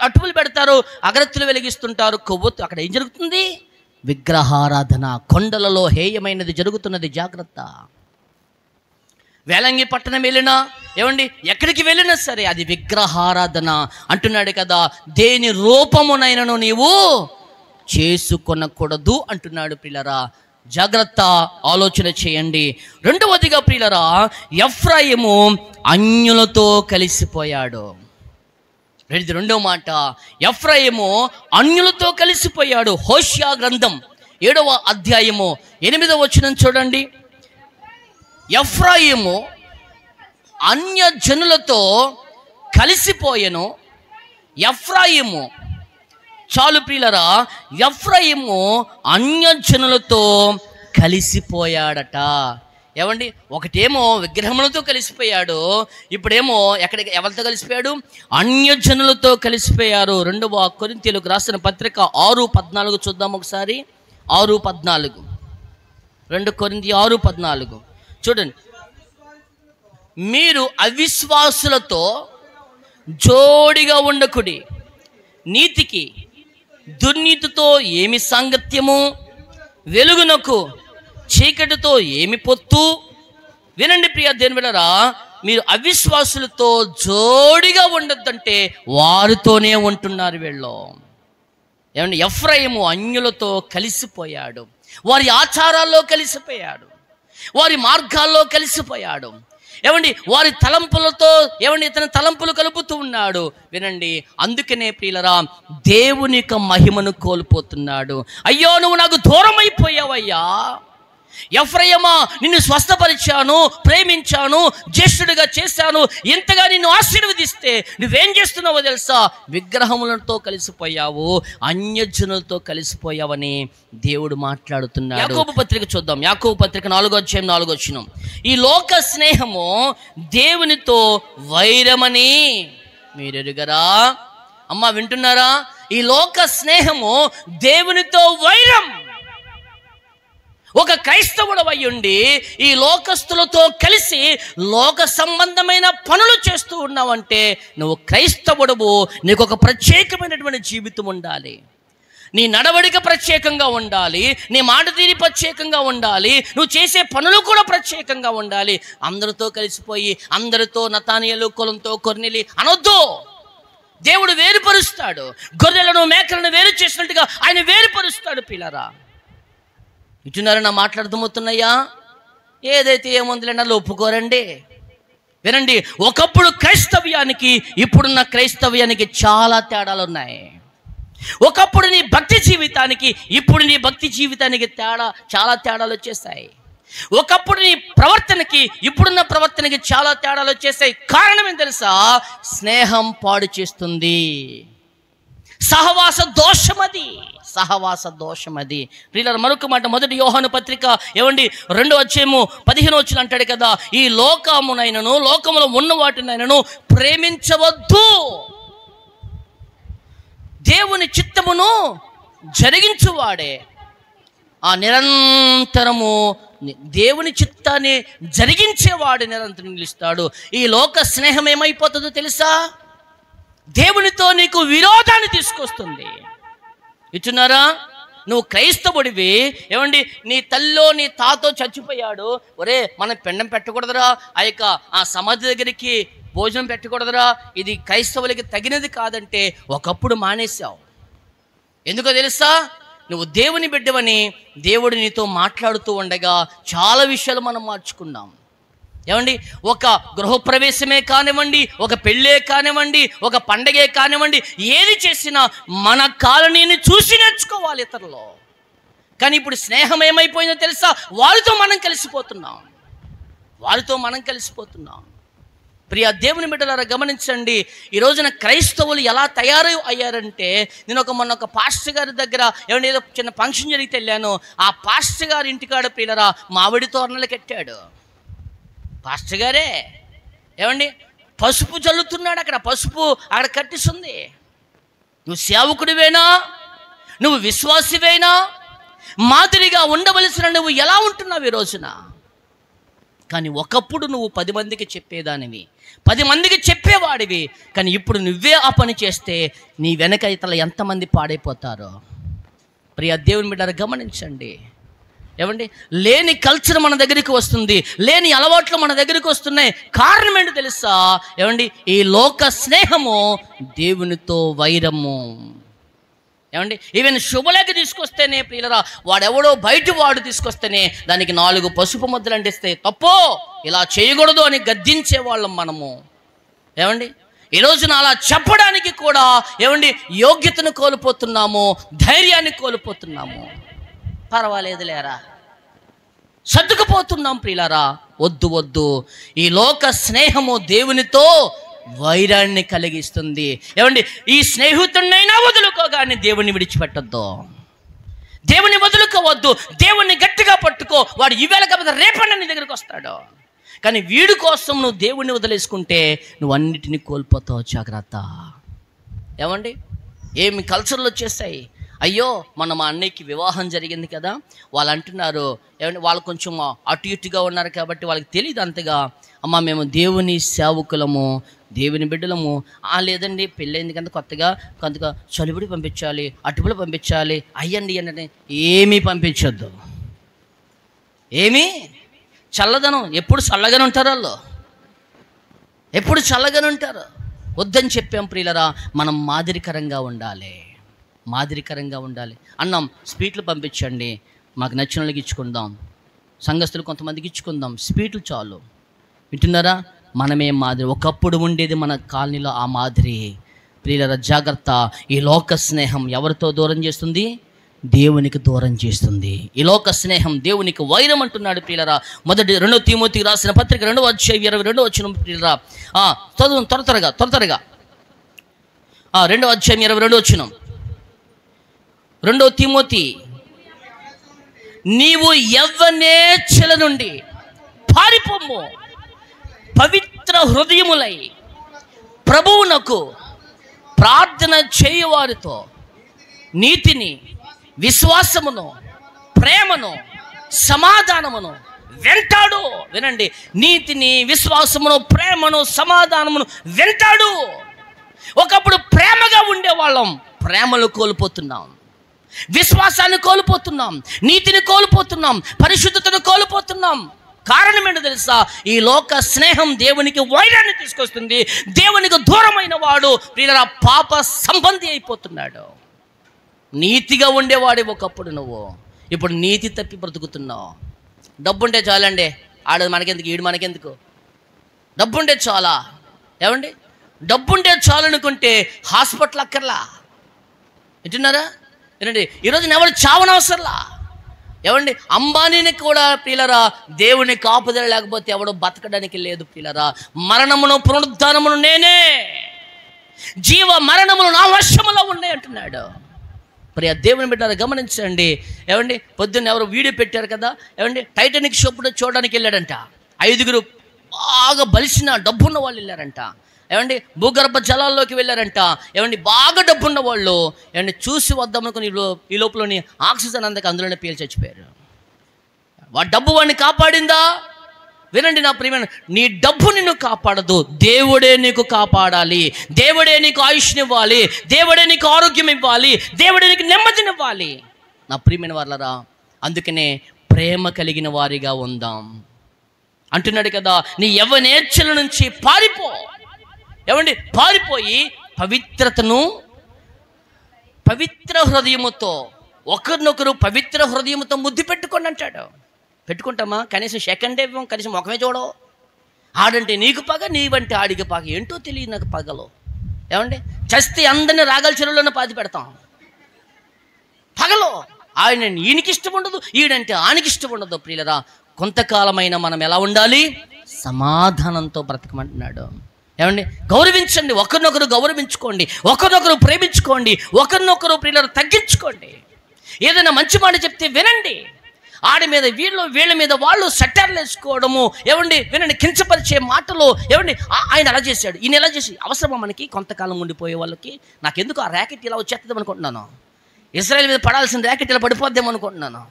A: అట్టుపళ్ళు పెడతారు, అగరత్తులు వెలిగిస్తుంటారు, కొవ్వొత్తు. అక్కడ ఏం జరుగుతుంది? విగ్రహారాధన. కొండలలో హేయమైనది జరుగుతున్నది, జాగ్రత్త. వేలంగి పట్టణం వెళ్ళినా ఏమండి ఎక్కడికి వెళ్ళినా సరే అది విగ్రహారాధన. అంటున్నాడు కదా, దేని రూపమునైనను నీవు చేసుకొనకూడదు అంటున్నాడు ప్రియులరా. జాగ్రత్త, ఆలోచన చేయండి. రెండవదిగా ప్రియులరా, ఎఫ్రాయిము అన్యులతో కలిసిపోయాడు. రెండో మాట, ఎఫ్రాయిము అన్యులతో కలిసిపోయాడు. హోషియా గ్రంథం 7వ అధ్యాయము 8వ వచనం చూడండి. ఎఫ్రాయిము అన్య జనులతో కలిసిపోయెను. ఎఫ్రాయిము, చాలు ప్రియులరా, ఎఫ్రాయిము అన్యజనులతో కలిసిపోయాడట. ఏమండి, ఒకటేమో విగ్రహములతో కలిసిపోయాడు, ఇప్పుడేమో ఎవరితో కలిసిపోయాడు? అన్యజనులతో కలిసిపోయారు. 2వ కొరింథీయులకు రాసిన పత్రిక 6:14 చూద్దాం ఒకసారి. 6:14, 2 కొరింథీ 6:14 చూడండి. మీరు అవిశ్వాసులతో జోడిగా ఉండకుడి, నీతికి దుర్నీతితో ఏమి సాంగత్యము, వెలుగునకు చీకటితో ఏమి పొత్తు. వినండి ప్రియ దేవుని బిడ్డలారా, మీరు అవిశ్వాసులతో జోడిగా ఉండొద్దంటే వారితోనే ఉంటున్నారు వీళ్ళు. ఏమండి, ఎఫ్రాయిము అన్యులతో కలిసిపోయాడు, వారి ఆచారాల్లో కలిసిపోయాడు, వారి మార్గాల్లో కలిసిపోయాడు. ఏమండి, వారి తలంపులతో ఇతని తలంపులు కలుపుతూ ఉన్నాడు. వినండి, అందుకనే ప్రియులరా దేవుని యొక్క మహిమను కోల్పోతున్నాడు. అయ్యో, నువ్వు నాకు దూరం అయిపోయావయ్యా. ఎఫ్రాయిమా, నిన్ను స్వస్థపరిచాను, ప్రేమించాను, జ్యేష్ఠుడిగా చేశాను, ఇంతగా నిన్ను ఆశీర్వదిస్తే నువ్వేం చేస్తున్నావో తెలుసా? విగ్రహములతో కలిసిపోయావు, అన్యజనులతో కలిసిపోయావని దేవుడు మాట్లాడుతున్నాడు. యాకోబు పత్రిక చూద్దాం. యాకోబు పత్రిక 4వ అధ్యాయం 4వ వచనం. ఈ లోక స్నేహము దేవునితో వైరమని మీరు ఎరుగరా? అమ్మా, వింటున్నారా? ఈ లోక స్నేహము దేవునితో వైరం. ఒక క్రైస్తవుడు అయ్యుండి ఈ లోకస్తులతో కలిసి లోక సంబంధమైన పనులు చేస్తూ ఉన్నావంటే నువ్వు క్రైస్తవుడవు. నీకు ఒక ప్రత్యేకమైనటువంటి జీవితం ఉండాలి, నీ నడవడిక ప్రత్యేకంగా ఉండాలి, నీ మాట తీరి ప్రత్యేకంగా ఉండాలి, నువ్వు చేసే పనులు కూడా ప్రత్యేకంగా ఉండాలి. అందరితో కలిసిపోయి అందరితో నతానియలు, కొలంతో, కొర్నేలి అనొద్దు. దేవుడు వేరుపరుస్తాడు. గొర్రెలను మేకలను వేరు చేసినట్టుగా ఆయన వేరుపరుస్తాడు. పిల్లరా, ఇటున్నారా? నా మాట్లాడుతూతున్నాయా? ఏదైతే ఏముందిలేనా ఒప్పుకోరండి. వినండి, ఒకప్పుడు క్రైస్తవ్యానికి ఇప్పుడున్న క్రైస్తవ్యానికి చాలా తేడాలు ఉన్నాయి. ఒకప్పుడు నీ భక్తి జీవితానికి ఇప్పుడు నీ భక్తి జీవితానికి చాలా తేడాలు వచ్చేసాయి. ఒకప్పుడు నీ ప్రవర్తనకి ఇప్పుడున్న ప్రవర్తనకి చాలా తేడాలు వచ్చేసాయి. కారణం ఏం తెలుసా? స్నేహం పాడు చేస్తుంది. సహవాస దోషమది, సహవాస దోషమది. ప్రియులారా, మరొక మాట, 1 యోహాను పత్రిక 2వ అధ్యాయము 15వ వచనం అంటాడు కదా, ఈ లోకమునైనను లోకములో ఉన్న వాటినైనను ప్రేమించవద్దు, దేవుని చిత్తమును జరిగించువాడే ఆ నిరంతరము దేవుని చిత్తాన్ని జరిగించేవాడు నిరంతరం నిలుస్తాడు. ఈ లోక స్నేహం ఏమైపోతుందో తెలుసా? దేవునితో నీకు విరోధాన్ని తీసుకొస్తుంది. ఇచ్చున్నారా? నువ్వు క్రైస్తవుడివి, నీ తల్లో నీ తాతో చచ్చిపోయాడు, ఒరే మనం పిండం పెట్టకూడదురా, ఆ సమాధి దగ్గరికి భోజనం పెట్టకూడదురా, ఇది క్రైస్తవులకి తగినది కాదంటే ఒకప్పుడు మానేశావు. ఎందుకో తెలుసా? నువ్వు దేవుని బిడ్డవని దేవుడు నీతో మాట్లాడుతూ ఉండగా చాలా విషయాలు మనం మార్చుకున్నాం. ఒక గృహప్రవేశమే కానివ్వండి, ఒక పెళ్ళే కానివ్వండి, ఒక పండగే కానివ్వండి, ఏది చేసినా మన కాలనీని చూసి నేర్చుకోవాలి ఇతరులు. కానీ ఇప్పుడు స్నేహం ఏమైపోయిందో తెలుసా? వారితో మనం కలిసిపోతున్నాం. ప్రియ దేవుని బిడ్డలారా, గమనించండి. ఈ రోజున క్రైస్తవులు ఎలా తయారు అయ్యారంటే, నేను మొన్న ఒక పాస్టర్ గారి దగ్గర ఏదో చిన్న ఫంక్షన్ జరిగితే వెళ్ళాను. ఆ పాస్టర్ గారి ఇంటికాడ ప్రియులరా మామిడి తోరణాలు కట్టాడు. పాస్టర్ గారే పసుపు చల్లుతున్నాడు. అక్కడ పసుపు అక్కడ కట్టిస్తుంది. నువ్వు సేవకుడివేనా? నువ్వు విశ్వాసివేనా? మాదిరిగా ఉండవలసిన నువ్వు ఎలా ఉంటున్నావు ఈ రోజున? కానీ ఒకప్పుడు నువ్వు 10 మందికి చెప్పేదానివి, 10 మందికి చెప్పేవాడివి. కానీ ఇప్పుడు నువ్వే ఆ పని చేస్తే నీ వెనక ఇతరులు ఎంతమంది పాడైపోతారో. ప్రియ దేవుని బిడ్డలారా, గమనించండి. లేని కల్చర్ మన దగ్గరికి వస్తుంది, లేని అలవాట్లు మన దగ్గరికి వస్తున్నాయి. కారణం ఏంటో తెలుసా? ఈ లోక స్నేహము దేవునితో వైరము. ఈవెన్ శుభలేఖ తీసుకొస్తేనే ప్రియులరా, వాడెవడో బయట వాడు తీసుకొస్తేనే దానికి 4 పసుపు ముద్దలు అంటిస్తే తప్పో ఇలా చేయకూడదు అని గద్దించే వాళ్ళం మనము. ఈ రోజున అలా చెప్పడానికి కూడా ఏమండి యోగ్యతను కోల్పోతున్నాము, ధైర్యాన్ని కోల్పోతున్నాము. పర్వాలేదు లేరా, సర్దుకుపోతున్నాం ప్రియులారా. వద్దు వద్దు, ఈ లోక స్నేహము దేవునితో వైరాన్ని కలిగిస్తుంది. ఏమండి, ఈ స్నేహితుడినైనా వదులుకోగానే దేవుణ్ణి విడిచిపెట్టద్దు, దేవుని వదులుకోవద్దు. దేవుణ్ణి గట్టిగా పట్టుకో, వాడు ఈవేళ కాకపోతే రేపన్నా నీ దగ్గరికి వస్తాడు. కానీ వీడి కోసం నువ్వు దేవుణ్ణి వదిలేసుకుంటే నువ్వు అన్నిటినీ కోల్పోతావు, జాగ్రత్త. ఏమండి, ఏమి కల్చర్లు వచ్చేస్తాయి. అయ్యో, మొన్న మా అన్నయ్యకి వివాహం జరిగింది కదా, వాళ్ళు అంటున్నారు ఏమంటే వాళ్ళు కొంచెం అటు ఇటుగా ఉన్నారు కాబట్టి వాళ్ళకి తెలియదు అంతగా. అమ్మ, మేము దేవుని సేవకులము, దేవుని బిడ్డలము. లేదండి, పెళ్ళైంది కదా కొత్తగా, కొంతగా చలుబడి పంపించాలి, అటుపులు పంపించాలి, అయ్యండి అంటే ఏమీ పంపించొద్దు. ఏమీ చల్లదనం, ఎప్పుడు చల్లగానే ఉంటారు వాళ్ళు, ఎప్పుడు చల్లగానే ఉంటారు. వద్దని చెప్పాం ప్రియులరా. మనం మాదిరికరంగా ఉండాలి, మాదిరికరంగా ఉండాలి. అన్నాం స్వీట్లు పంపించండి, మాకు నచ్చిన వాళ్ళకి ఇచ్చుకుందాం, సంఘస్థులు కొంతమందికి ఇచ్చుకుందాం, స్వీట్లు చాలు. వింటున్నారా? మనమే మాదిరి. ఒకప్పుడు ఉండేది మన కాలనీలో ఆ మాదిరి. ప్రియులరా, జాగ్రత్త. ఈ లోక స్నేహం ఎవరితో దూరం చేస్తుంది? దేవునికి దూరం చేస్తుంది. ఈ లోక స్నేహం దేవునికి వైరం అంటున్నాడు ప్రియులరా. 2 తిమోతికి రాసిన పత్రిక 2వ అధ్యాయం 22వ వచనం ప్రియులరా. చదువు త్వరగా 2వ అధ్యాయం 22వ వచనం. 2 తిమోతి, నీవు యవ్వనేచ్ఛల నుండి పారిపోము, పవిత్ర హృదయములై ప్రభువునకు ప్రార్థన చేయువారితో నీతిని, విశ్వాసమును, ప్రేమను, సమాధానమును వెంటాడు. వినండి, నీతిని, విశ్వాసమును, ప్రేమను, సమాధానమును వెంటాడు. ఒకప్పుడు ప్రేమగా ఉండేవాళ్ళం, ప్రేమలు కోల్పోతున్నాం, విశ్వాసాన్ని కోల్పోతున్నాం, నీతిని కోల్పోతున్నాం, పరిశుద్ధతను కోల్పోతున్నాం. కారణం ఏంటో తెలుసా? ఈ లోక స్నేహం దేవునికి వైరాన్ని తీసుకొస్తుంది. దేవునికి దూరమైన వాడు ప్రియులారా పాప సంబంధి అయిపోతున్నాడు. నీతిగా ఉండేవాడే ఒకప్పుడు నువ్వు, ఇప్పుడు నీతి తప్పి బ్రతుకుతున్నావు. డబ్బుంటే చాలండి, ఆడది మనకెందుకు, ఈడు మనకెందుకు, డబ్బుంటే చాలా. ఏమండి, డబ్బుంటే చాలు అనుకుంటే హాస్పిటల్ అక్కర్లా. వింటున్నారా? ఏంటండి, ఈరోజు ఎవరు చావనవసరంలా. ఏమండి, అంబానీని కూడా ప్రియులరా దేవుని కాపుదల లేకపోతే ఎవడో బతకడానికి లేదు ప్రియులరా. మరణమును పునరుద్ధానమును నేనే, జీవ మరణములు నా వశములో ఉన్నాయి అంటున్నాడు. ప్రియ దేవుని బిడ్డలారా గమనించండి. ఏమండి, పొద్దున్న ఎవరు వీడియో పెట్టారు కదా, ఏమండి టైటానిక్ షిప్ చూడడానికి వెళ్ళాడంట. 5 బాగా బలిసిన డబ్బున్న వాళ్ళు వెళ్ళారంట. ఏమండి, భూగర్భ జలాల్లోకి వెళ్ళారంట. ఏమండి, బాగా డబ్బున్న వాళ్ళు ఏమండి చూసి వద్దామనుకుని ఈ లోపలని ఆక్సిజన్ అందక అందులోనే పేలు చచ్చిపోయారు. వాడి డబ్బు వాడిని కాపాడిందా? వినండి నా ప్రియమైన, నీ డబ్బు నిన్ను కాపాడదు, దేవుడే నీకు కాపాడాలి. దేవుడే నీకు ఆయుష్నివ్వాలి, దేవుడే నీకు ఆరోగ్యం ఇవ్వాలి, దేవుడే నీకు నెమ్మదినివ్వాలి. నా ప్రియమైన వాళ్ళరా, అందుకనే ప్రేమ కలిగిన వారిగా ఉందాం అంటున్నాడు కదా. నీ యవ్వనేచ్ఛల నుంచి పారిపో. ఏమండి, పారిపోయి పవిత్రతను, పవిత్ర హృదయముతో ఒకరినొకరు పవిత్ర హృదయముతో ముద్దు పెట్టుకోండి అంటాడు. పెట్టుకుంటామా? కనీసం సెకండ్ ఇవ్వం, కనీసం ముఖమే చూడవు. ఆడంటే నీకు పగ, నీవంటే ఆడికి పగ, ఏంటో తెలియదు నాకు పగలో. ఏమండి, చస్తే అందరినీ రాగల చెరువులోనే పాతి పెడతాం పగలో. ఆయన ఈయనకి ఇష్టం ఉండదు, ఈడంటే ఆయనకి ఇష్టం ఉండదు. ప్రియులరా, కొంతకాలమైన మనం ఎలా ఉండాలి? సమాధానంతో బ్రతకమంటున్నాడు. ఏమండి, గౌరవించండి, ఒకరినొకరు గౌరవించుకోండి, ఒకరినొకరు ప్రేమించుకోండి, ఒకరినొకరు ప్రియులను తగ్గించుకోండి. ఏదైనా మంచి మాట చెప్తే వినండి. ఆడి మీద వీళ్ళు, వీళ్ళ మీద వాళ్ళు సెటర్లు వేసుకోవడము, ఏమండి వినండి, కించపరిచే మాటలు. ఏమండి, ఆయన అలా చేశాడు, ఈయన ఎలా చేసి, అవసరమా మనకి? కొంతకాలం ఉండిపోయే వాళ్ళకి నాకెందుకు ఆ ర్యాకెట్ ఇలా వచ్చేద్దాం అనుకుంటున్నాను, ఇజ్రాయెల్ మీద పడాల్సిన ర్యాకెట్ ఇలా పడిపోద్దాం అనుకుంటున్నాను.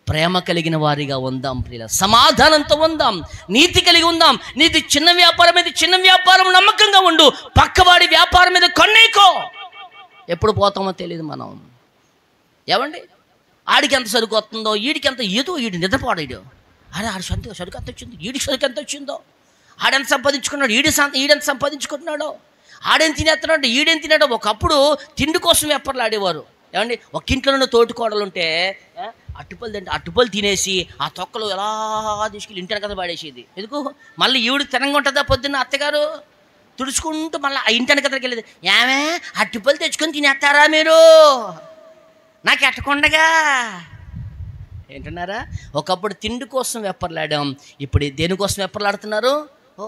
A: ప్రేమ కలిగిన వారిగా ఉందాం ప్రియుల, సమాధానంతో ఉందాం, నీతి కలిగి ఉందాం. నీది చిన్న వ్యాపారం, ఇది చిన్న వ్యాపారం, నమ్మకంగా ఉండు. పక్కవాడి వ్యాపారం మీద కొన్నేకో, ఎప్పుడు పోతామో తెలియదు మనం. ఏమండి, ఆడికి ఎంత సరుకు వస్తుందో, ఈడికి ఎంత, ఏదో ఈడు నిద్రపోడాడు. అరే ఆడి సరుకు ఎంత వచ్చిందో, ఈడికి సరుకు ఎంత వచ్చిందో, ఆడెంత సంపాదించుకున్నాడు, ఈడెంత సంపాదించుకుంటున్నాడో, ఆడేం తినేస్తున్నాడు, ఈడేం తిన్నాడో. ఒకప్పుడు తిండి కోసం వ్యాపారాలు ఆడేవారు. ఏమండి, ఒక ఇంట్లోనే తోటికోడలు ఉంటే అట్టుపళ్ళు తినేసి ఆ తొక్కలు ఎలా తీసుకెళ్ళి ఇంటి వెనకాల పాడేసేది. ఎందుకు? మళ్ళీ ఈవిడికి తినంగా ఉంటుందా పొద్దున్న అత్తగారు? తుడుచుకుంటూ మళ్ళీ ఆ ఇంటి వెనక దగ్గరికి వెళ్ళేది. ఏమే అట్టిపళ్ళు తెచ్చుకొని తినేస్తారా మీరు, నాకు ఎట్టకుండగా ఏంటన్నారా? ఒకప్పుడు తిండి కోసం వెప్పర్లాడాం, ఇప్పుడు దేనికోసం వెప్పర్లాడుతున్నారు? ఓ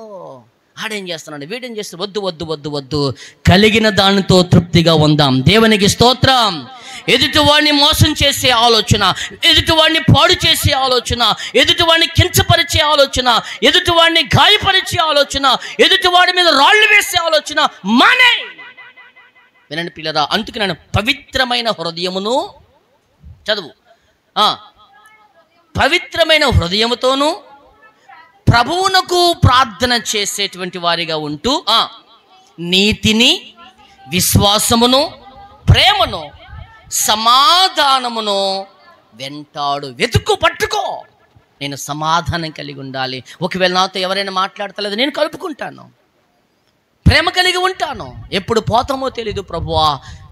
A: ఆడేం చేస్తున్నాడు, వీడేం చేస్తున్నాడు? వద్దు వద్దు వద్దు వద్దు, కలిగిన దానితో తృప్తిగా ఉందాం. దేవునికి స్తోత్రం. ఎదుటివాడిని మోసం చేసే ఆలోచన, ఎదుటివాడిని పాడు చేసే ఆలోచన, ఎదుటివాడిని కించపరిచే ఆలోచన, ఎదుటివాడిని గాయపరిచే ఆలోచన, ఎదుటివాడి మీద రాళ్ళు వేసే ఆలోచన మానే. వినండి పిల్లరా, అందుకు నేను పవిత్రమైన హృదయమును చదువు పవిత్రమైన హృదయముతోనూ ప్రభువునకు ప్రార్థన చేసేటువంటి వారిగా ఉంటూ నీతిని, విశ్వాసమును, ప్రేమను, సమాధానమును వెతుకు పట్టుకో. నేను సమాధానం కలిగి ఉండాలి. ఒకవేళ నాతో ఎవరైనా మాట్లాడతలేదు, నేను కలుపుకుంటాను, ప్రేమ కలిగి ఉంటాను. ఎప్పుడు పోతామో తెలీదు. ప్రభువా,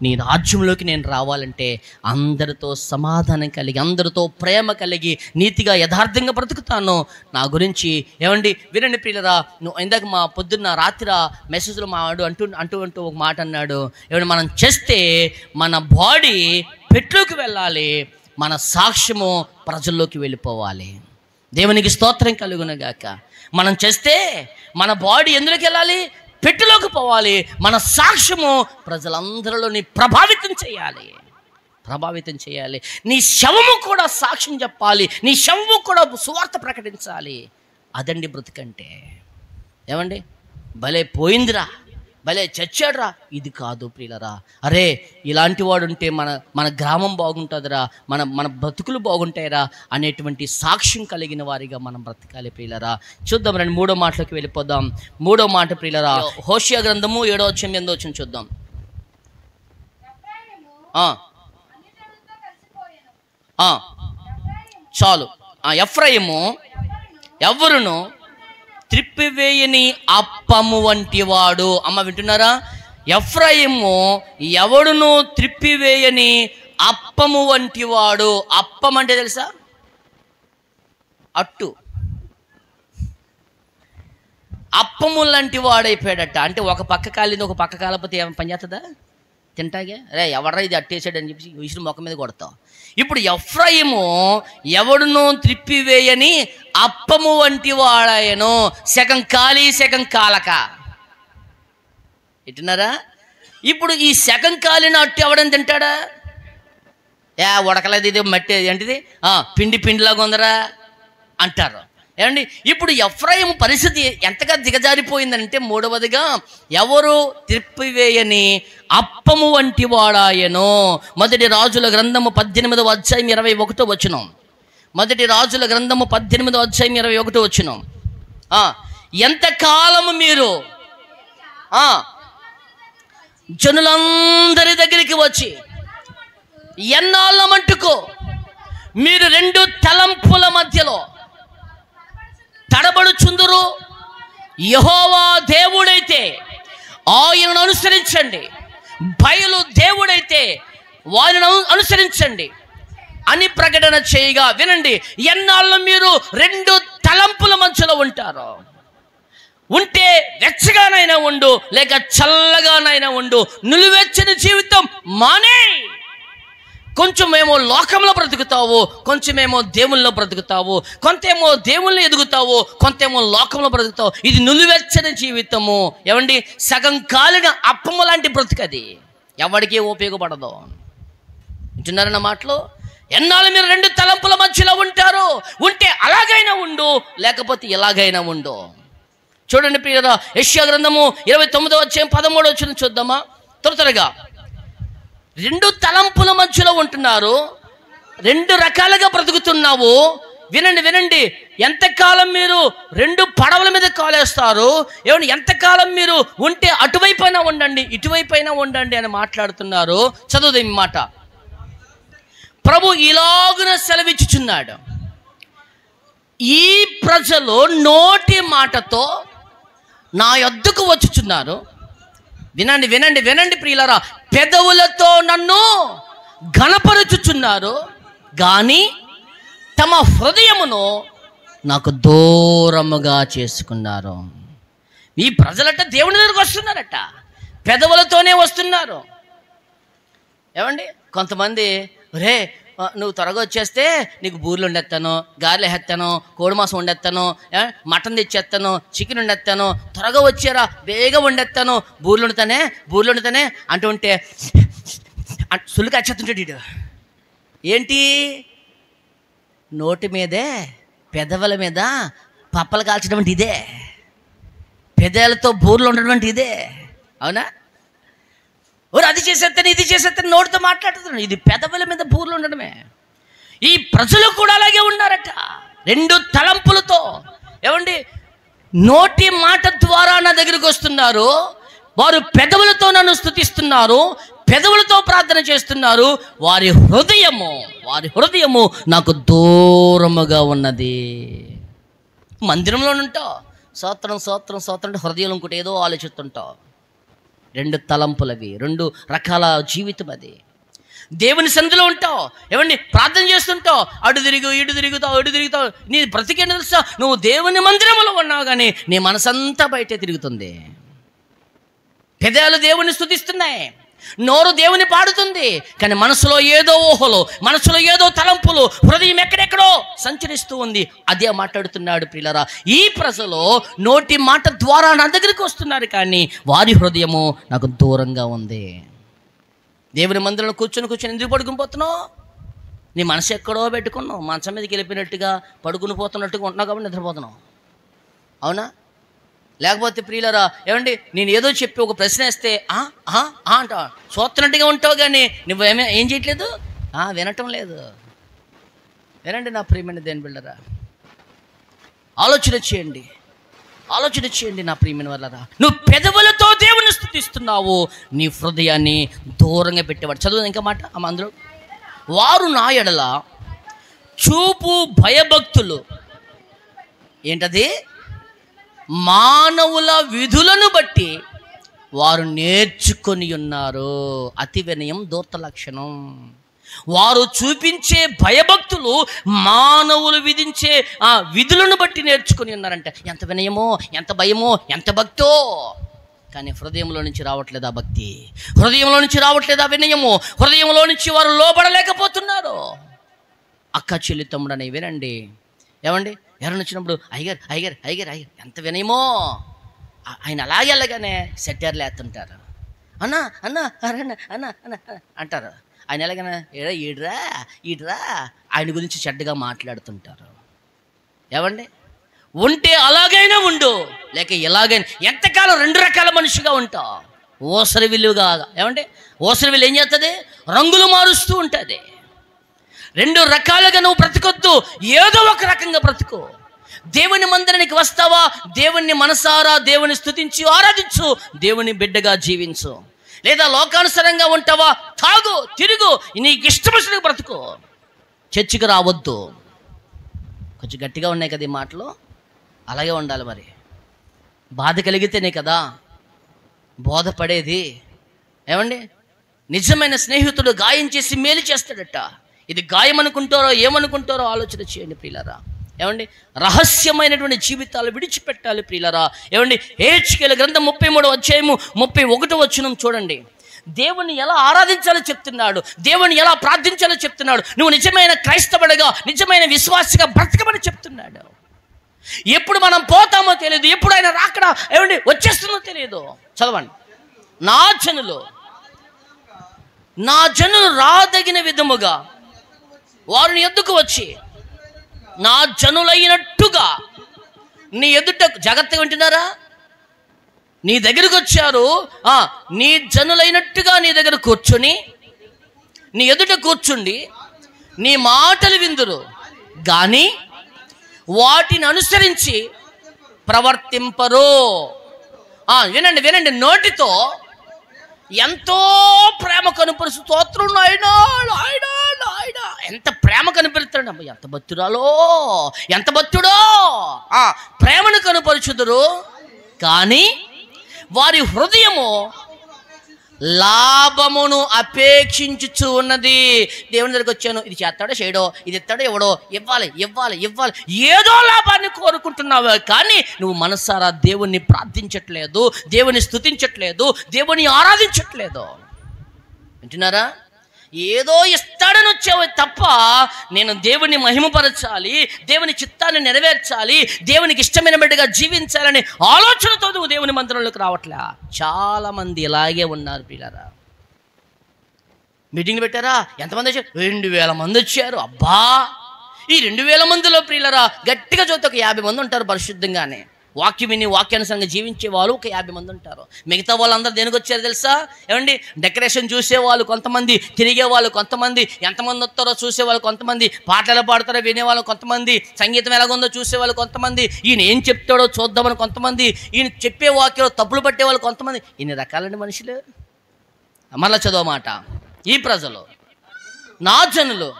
A: నీ రాజ్యంలోకి నేను రావాలంటే అందరితో సమాధానం కలిగి, అందరితో ప్రేమ కలిగి, నీతిగా యథార్థంగా బ్రతుకుతాను. నా గురించి ఏమండి వినండి ప్రియులరా, నువ్వు ఇందాక మా పొద్దున్న రాత్రి మెసేజ్లో మా వాడు అంటూ ఒక మాట అన్నాడు. ఏమంటే మనం చేస్తే మన బాడీ పెట్లోకి వెళ్ళాలి, మన సాక్ష్యము ప్రజల్లోకి వెళ్ళిపోవాలి. దేవునికి స్తోత్రం కలుగునుగాక. మనం చేస్తే మన బాడీ ఎందులోకి వెళ్ళాలి? పెట్టెలోకి పోవాలి. మన సాక్ష్యము ప్రజలందరిలోని ప్రభావితం చేయాలి. నీ శవము కూడా సాక్ష్యం చెప్పాలి, నీ శవము కూడా సువార్త ప్రకటించాలి. అదండి బ్రతుకంటే. ఏమండి, భలే పోయిందిరా, భలే చచ్చాడురా, ఇది కాదు ప్రియులరా. అరే ఇలాంటి వాడు ఉంటే మన గ్రామం బాగుంటుందిరా, మన బ్రతుకులు బాగుంటాయిరా అనేటువంటి సాక్ష్యం కలిగిన వారిగా మనం బ్రతకాలి ప్రియులరా. చూద్దాం రండి, 3వ మాటలోకి వెళ్ళిపోదాం. 3వ మాట ప్రియులరా, హోషియా గ్రంథము 7వ అధ్యాయం 8వ వచనం చూద్దాం. చాలు. ఎఫ్రాయిము ఎవరును త్రిప్పివేయని అప్పము వంటి వాడు. అమ్మ వింటున్నారా? ఎఫ్రాయిము ఎవడును త్రిప్పివేయని అప్పము వంటి వాడు. అప్పం అంటే తెలుసా? అట్టు. అప్పము లాంటి వాడైపోయాడట. అంటే ఒక పక్క కాలింది, ఒక పక్క కాలపోతే ఏమైనా పని చేస్తుందా? తింటాగే రే ఎవడరా ఇది అట్టేసాడు అని చెప్పి విసిరి మొక్క మీద కొడతాం. ఇప్పుడు ఎఫ్రాయిము ఎవడును త్రిప్పివేయని అప్పము వంటి వాడాయను. సగం కాలి సగం కాలక. ఎట్టున్నారా? ఇప్పుడు ఈ సగం కాలిన అట్టు ఎవడని తింటాడా? ఉడకలేదు, ఇది మట్టి ఏంటిది పిండిలాగా ఉందరా అంటారు. ఏమండి, ఇప్పుడు ఎఫ్రాయిము పరిస్థితి ఎంతగా దిగజారిపోయిందంటే, 3వదిగా ఎవరు త్రిప్పివేయని అప్పము వంటి వాడాయను. మొదటి రాజుల గ్రంథము 18వ అధ్యాయం 21వ వచనం. మొదటి రాజుల గ్రంథము 18వ అధ్యాయం 21వ వచనం. ఎంతకాలము మీరు జనులందరి దగ్గరికి వచ్చి ఎన్నాళ్ళ మట్టుకు మీరు 2 తలంపుల మధ్యలో తడబడుచుందురు? యెహోవా దేవుడైతే ఆయనను అనుసరించండి, బయలు దేవుడైతే వారిని అనుసరించండి అని ప్రకటన చేయగా, వినండి, ఎన్నాళ్ళు మీరు 2 తలంపుల మధ్యలో ఉంటారు? ఉంటే వెచ్చగానైనా ఉండు, లేక చల్లగానైనా ఉండు. నిలువెచ్చని జీవితం మానే. కొంచెమేమో లోకంలో బ్రతుకుతావు, కొంచెమేమో దేవుల్లో బ్రతుకుతావు, కొంతేమో దేవుళ్ళు ఎదుగుతావు, కొంతేమో లోకంలో బ్రతుకుతావు. ఇది నిలువెచ్చని జీవితము. ఏమండి, సగం కాలిన అప్పము లాంటి బ్రతుకది, ఎవరికీ ఉపయోగపడదు. వింటున్నారన్న మాటలు? ఎన్నాళ్ళు మీరు 2 తలంపుల మధ్యలో ఉంటారు? ఉంటే అలాగైనా ఉండు, లేకపోతే ఎలాగైనా ఉండు. చూడండి ప్రియరా, యెషయా గ్రంథము 29వ అధ్యాయం 13వ వచనం చూద్దామా? త్వరగా. 2 తలంపుల మధ్యలో ఉంటున్నారు, 2 రకాలుగా బ్రతుకుతున్నావు. వినండి, ఎంతకాలం మీరు 2 పడవల మీద కాలేస్తారు? ఏమంటే ఎంతకాలం మీరు ఉంటే అటువైపైనా ఉండండి, ఇటువైపైనా ఉండండి అని మాట్లాడుతున్నారు. చదువుదాం ఈ మాట. ప్రభు ఇలాగున సెలవిచ్చుచున్నాడు, ఈ ప్రజలు నోటి మాటతో నా యొద్దకు వచ్చుచున్నారు. వినండి ప్రియులారా, పెదవులతో నన్ను ఘనపరచుచున్నారు, కానీ తమ హృదయమును నాకు దూరముగా చేసుకున్నారు. ఈ ప్రజలట దేవుని దగ్గరకు వస్తున్నారట, పెదవులతోనే వస్తున్నారు. ఏమండి, కొంతమంది రే నువ్వు త్వరగా వచ్చేస్తే నీకు బూర్లు వండేస్తాను, గారెలు వేస్తాను, కోడి మాంసం వండేస్తాను, మటన్ తెచ్చేస్తాను, చికెన్ వండేస్తాను, త్వరగా వచ్చారా బేగా వండేస్తాను, బూర్లు వండుతానే అంటూ ఉంటే సులుకు వచ్చేస్తుంటాడు వీడు. ఏంటి, నోటి మీదే పెదవుల మీద పప్పలు కాల్చడం అంటే ఇదే, పెదవులతో బూర్లు ఉండడం అంటే ఇదే. అవునా? అది చేసేస్తాను ఇది చేసేస్తాను నోటితో మాట్లాడుతున్నాను, ఇది పెదవుల మీద బూర్లు ఉండడమే. ఈ ప్రజలు కూడా అలాగే ఉన్నారట, రెండు తలంపులతో. ఏమండి, నోటి మాట ద్వారా నా దగ్గరికి వస్తున్నారు, వారు పెదవులతో నన్ను స్తుతిస్తున్నారు, పెదవులతో ప్రార్థన చేస్తున్నారు, వారి హృదయము నాకు దూరముగా ఉన్నది. మందిరంలో ఉంటావు, స్తోత్రం స్తోత్రం స్తోత్రం అంటే హృదయం ఇంకోటి ఏదో ఆలోచిస్తుంటావు. రెండు తలంపులవి, రెండు రకాల జీవితం అది. దేవుని సన్నిధిలో ఉంటావు, ఏమండి ప్రార్థన చేస్తుంటావు, అటు తిరుగుతావు. నీ బ్రతికేంటి తెలుసా, నువ్వు దేవుని మందిరంలో ఉన్నావు కానీ నీ మనసంతా బయటే తిరుగుతుంది. పెదాలు దేవుని స్తుతిస్తున్నాయి, నోరు దేవుని పాడుతుంది, కానీ మనసులో ఏదో ఊహలు, మనసులో ఏదో తలంపులు, హృదయం ఎక్కడెక్కడో సంచరిస్తూ ఉంది. అదే మాట్లాడుతున్నాడు ప్రియులారా. ఈ ప్రజలు నోటి మాట ద్వారా నా దగ్గరికి వస్తున్నారు, కానీ వారి హృదయము నాకు దూరంగా ఉంది. దేవుని మందిరంలో కూర్చొని ఎందుకు పడుకుని పోతున్నావు? నీ మనసు ఎక్కడో పెట్టుకున్నావు, మంచం మీదకి వెళ్ళిపోయినట్టుగా పడుకుని పోతున్నట్టుగా ఉంటున్నావు కాబట్టి నిద్రపోతున్నావు. అవునా? లేకపోతే ప్రియులారా, ఏమండి నేను ఏదో చెప్పి ఒక ప్రశ్న వేస్తే అంటావు, చూస్తున్నట్టుగా ఉంటావు, కానీ నువ్వు ఏం చేయట్లేదు, వినటం లేదు. వినండి నా ప్రియమైన దేవుని బిడ్డలారా, ఆలోచన చేయండి నా ప్రియమైన వాళ్ళారా. నువ్వు పెదవులతో దేవుని స్తుతిస్తున్నావు, నీ హృదయాన్ని దూరంగా పెట్టేవాడు. చదువు ఇంకా మాట అందులో, వారు నా ఎడల చూపు భయభక్తులు, ఏంటది, మానవుల విధులను బట్టి వారు నేర్చుకొని ఉన్నారు. అతి వినయం దూర్త లక్షణం. వారు చూపించే భయభక్తులు మానవులు విధించే విధులను బట్టి నేర్చుకొని ఉన్నారంట. ఎంత వినయమో, ఎంత భయమో, ఎంత భక్తో, కానీ హృదయంలో నుంచి రావట్లేదు ఆ భక్తి, హృదయంలో నుంచి రావట్లేదు ఆ వినయము, హృదయంలో నుంచి వారు లోబడలేకపోతున్నారు. అక్క చెల్లి తమ్ముడని వినండి, ఏమండి ఎవరైనా వచ్చినప్పుడు అయ్యగారు ఎంత వినయమో, ఆయన అలాగే వెళ్ళగానే సెట్టర్లు వేస్తుంటారు, అన్నా అంటారు. ఆయన ఎలాగైనా ఈడ్రా ఆయన గురించి చెడ్డగా మాట్లాడుతుంటారు. ఏమండి, ఉంటే అలాగైనా ఉండు, లేక ఎలాగైనా ఎంతకాలం రెండు రకాల మనిషిగా ఉంటావు. ఓసరి విలువగా, ఏమంటే ఓసరి విలువ ఏం చేస్తుంది, రంగులు మారుస్తూ ఉంటుంది. రెండు రకాలుగా నువ్వు బ్రతకొద్దు, ఏదో ఒక రకంగా బ్రతుకు. దేవుని మందిరానికి వస్తావా, దేవుణ్ణి మనసారా దేవుని స్తుతించి ఆరాధించు, దేవుని బిడ్డగా జీవించు. లేదా లోకానుసారంగా ఉంటావా, తాగు తిరుగు, నీకు ఇష్టమైన బ్రతుకు, చర్చికి రావద్దు. కొంచెం గట్టిగా ఉన్నాయి కదా ఈ మాటలు, అలాగే ఉండాలి. మరి బాధ కలిగితేనే కదా బోధపడేది. ఏమండి, నిజమైన స్నేహితుడు గాయం చేసి మేలు చేస్తాడట. ఇది గాయం అనుకుంటారో ఏమనుకుంటారో ఆలోచన చేయండి ప్రియులారా. ఏమండి, రహస్యమైనటువంటి జీవితాలు విడిచిపెట్టాలి ప్రియులారా. ఏమండి, హెచ్కేల గ్రంథం 33వ అధ్యాయము 31వ వచనం చూడండి. దేవుని ఎలా ఆరాధించాలో చెప్తున్నాడు, దేవుని ఎలా ప్రార్థించాలో చెప్తున్నాడు. నువ్వు నిజమైన క్రైస్తవుడిగా, నిజమైన విశ్వాసిగా బ్రతకమని చెప్తున్నాడు. ఎప్పుడు మనం పోతామో తెలియదు, ఎప్పుడు ఆయన రాకడా ఏమండి వచ్చేస్తుందో తెలియదు. చదవండి, నా జనులు రాదగిన విధముగా వారిని ఎద్దుకు వచ్చి నా జనులైనట్టుగా నీ ఎదుట, జాగ్రత్తగా వింటున్నారా, నీ దగ్గరకు వచ్చారు, నీ జనులైనట్టుగా నీ దగ్గర కూర్చొని, నీ ఎదుట కూర్చుండి నీ మాటలు విందురు కానీ వాటిని అనుసరించి ప్రవర్తింపరు. వినండి, నోటితో ఎంతో ప్రేమ కనుపరుచు, స్తోత్రం నాయనా నాయనా నాయనా, ఎంత ప్రేమ కనిపెడతాడు. అమ్మ ఎంత భక్తురాలో, ఎంత భక్తుడో, ప్రేమను కనుపరుచుదురు కానీ వారి హృదయము లాభమును అపేక్షించుచు ఉన్నది. దేవుని దగ్గరికి వచ్చాను, ఇది చేస్తాడో చేయడో, ఇది ఇస్తాడో ఎవడో, ఇవ్వాలి ఇవ్వాలి ఇవ్వాలి, ఏదో లాభాన్ని కోరుకుంటున్నావు, కానీ నువ్వు మనసారా దేవుణ్ణి ప్రార్థించట్లేదు, దేవుని స్తుతించట్లేదు, దేవుని ఆరాధించట్లేదు. వింటున్నారా? ఏదో ఇస్తాడని వచ్చావు తప్ప నేను దేవుని మహిమపరచాలి, దేవుని చిత్తాన్ని నెరవేర్చాలి, దేవునికి ఇష్టమైన బిడ్డగా జీవించాలని ఆలోచనతో నువ్వు దేవుని మందిరంలోకి రావట్లే. చాలా మంది ఇలాగే ఉన్నారు పిల్లరా. మీటింగ్ పెట్టారా? ఎంతమంది వచ్చారు? 2000 మంది వచ్చారు. అబ్బా, ఈ 2000 మందిలో ప్రియులరా గట్టిగా చూస్తే ఒక 50 మంది ఉంటారు పరిశుద్ధంగానే వాక్యం విని వాక్యానుసారంగా జీవించే వాళ్ళు ఒక 50 మంది ఉంటారు. మిగతా వాళ్ళందరూ దేనికి వచ్చారు తెలుసా? ఏమండి, డెకరేషన్ చూసేవాళ్ళు కొంతమంది, తిరిగే వాళ్ళు కొంతమంది, ఎంతమంది వస్తారో చూసేవాళ్ళు కొంతమంది, పాటలు పాడతారో వినేవాళ్ళు కొంతమంది, సంగీతం ఎలాగుందో చూసేవాళ్ళు కొంతమంది, ఈయన ఏం చెప్తాడో చూద్దామని కొంతమంది, ఈయన చెప్పే వాక్యంలో తప్పులు పట్టేవాళ్ళు కొంతమంది. ఇన్ని రకాలండి మనుషులు. మళ్ళా చదువు మాట, ఈ ప్రజలు నా జనులు,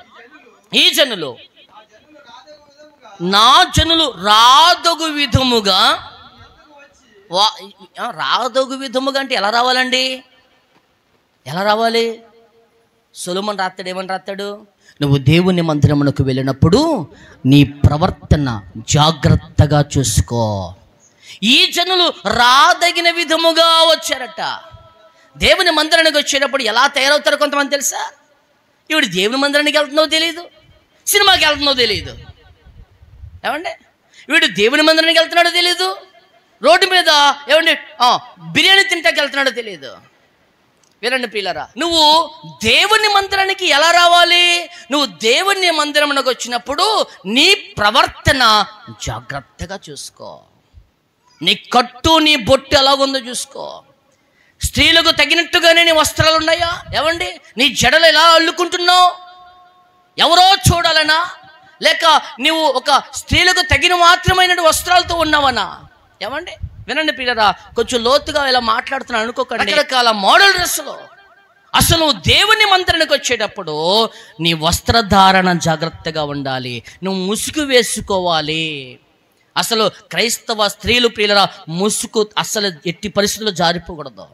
A: ఈ జనులు నా జనులు రాదగు విధముగా. రాదగు విధముగా అంటే ఎలా రావాలండి? ఎలా రావాలి? సొలొమోను రాస్తాడు, ఏమని రాస్తాడు? నువ్వు దేవుని మందిరమునకు వెళ్ళినప్పుడు నీ ప్రవర్తన జాగ్రత్తగా చూసుకో. ఈ జనులు రాదగిన విధముగా వచ్చారట. దేవుని మందిరానికి వచ్చేటప్పుడు ఎలా తయారవుతారో కొంతమంది తెలుసా? ఇవిడు దేవుని మందిరానికి వెళ్తుందో తెలియదు, సినిమాకి వెళ్తుందో తెలియదు. ఏమండి, వీడు దేవుని మందిరానికి వెళ్తున్నాడో తెలియదు, రోడ్డు మీద ఏమండి బిర్యానీ తింటాకి వెళ్తున్నాడో తెలియదు. వినండి ప్రియులారా, నువ్వు దేవుని మందిరానికి ఎలా రావాలి? నువ్వు దేవుని మందిరమునకు వచ్చినప్పుడు నీ ప్రవర్తన జాగ్రత్తగా చూసుకో. నీ కట్టు, నీ బొట్టు ఎలాగుందో చూసుకో. స్త్రీలకు తగినట్టుగానే నీ వస్త్రాలు ఉన్నాయా? ఏమండి, నీ జడలు ఎలా అల్లుకుంటున్నావు? ఎవరో చూడాలనా, లేక నీవు ఒక స్త్రీలకు తగిన మాత్రమైన వస్త్రాలతో ఉన్నావనా? ఏమండి, వినండి ప్రియులారా, కొంచెం లోతుగా ఇలా మాట్లాడుతున్నాను అనుకోకండి. రకరకాల మోడల్ డ్రెస్సులు. అసలు నువ్వు దేవుని మందిరానికి వచ్చేటప్పుడు నీ వస్త్రధారణ జాగ్రత్తగా ఉండాలి. నువ్వు ముసుగు వేసుకోవాలి. అసలు క్రైస్తవ స్త్రీలు ప్రియులారా ముసుగు అసలు ఎట్టి పరిస్థితుల్లో జారిపోకూడదు.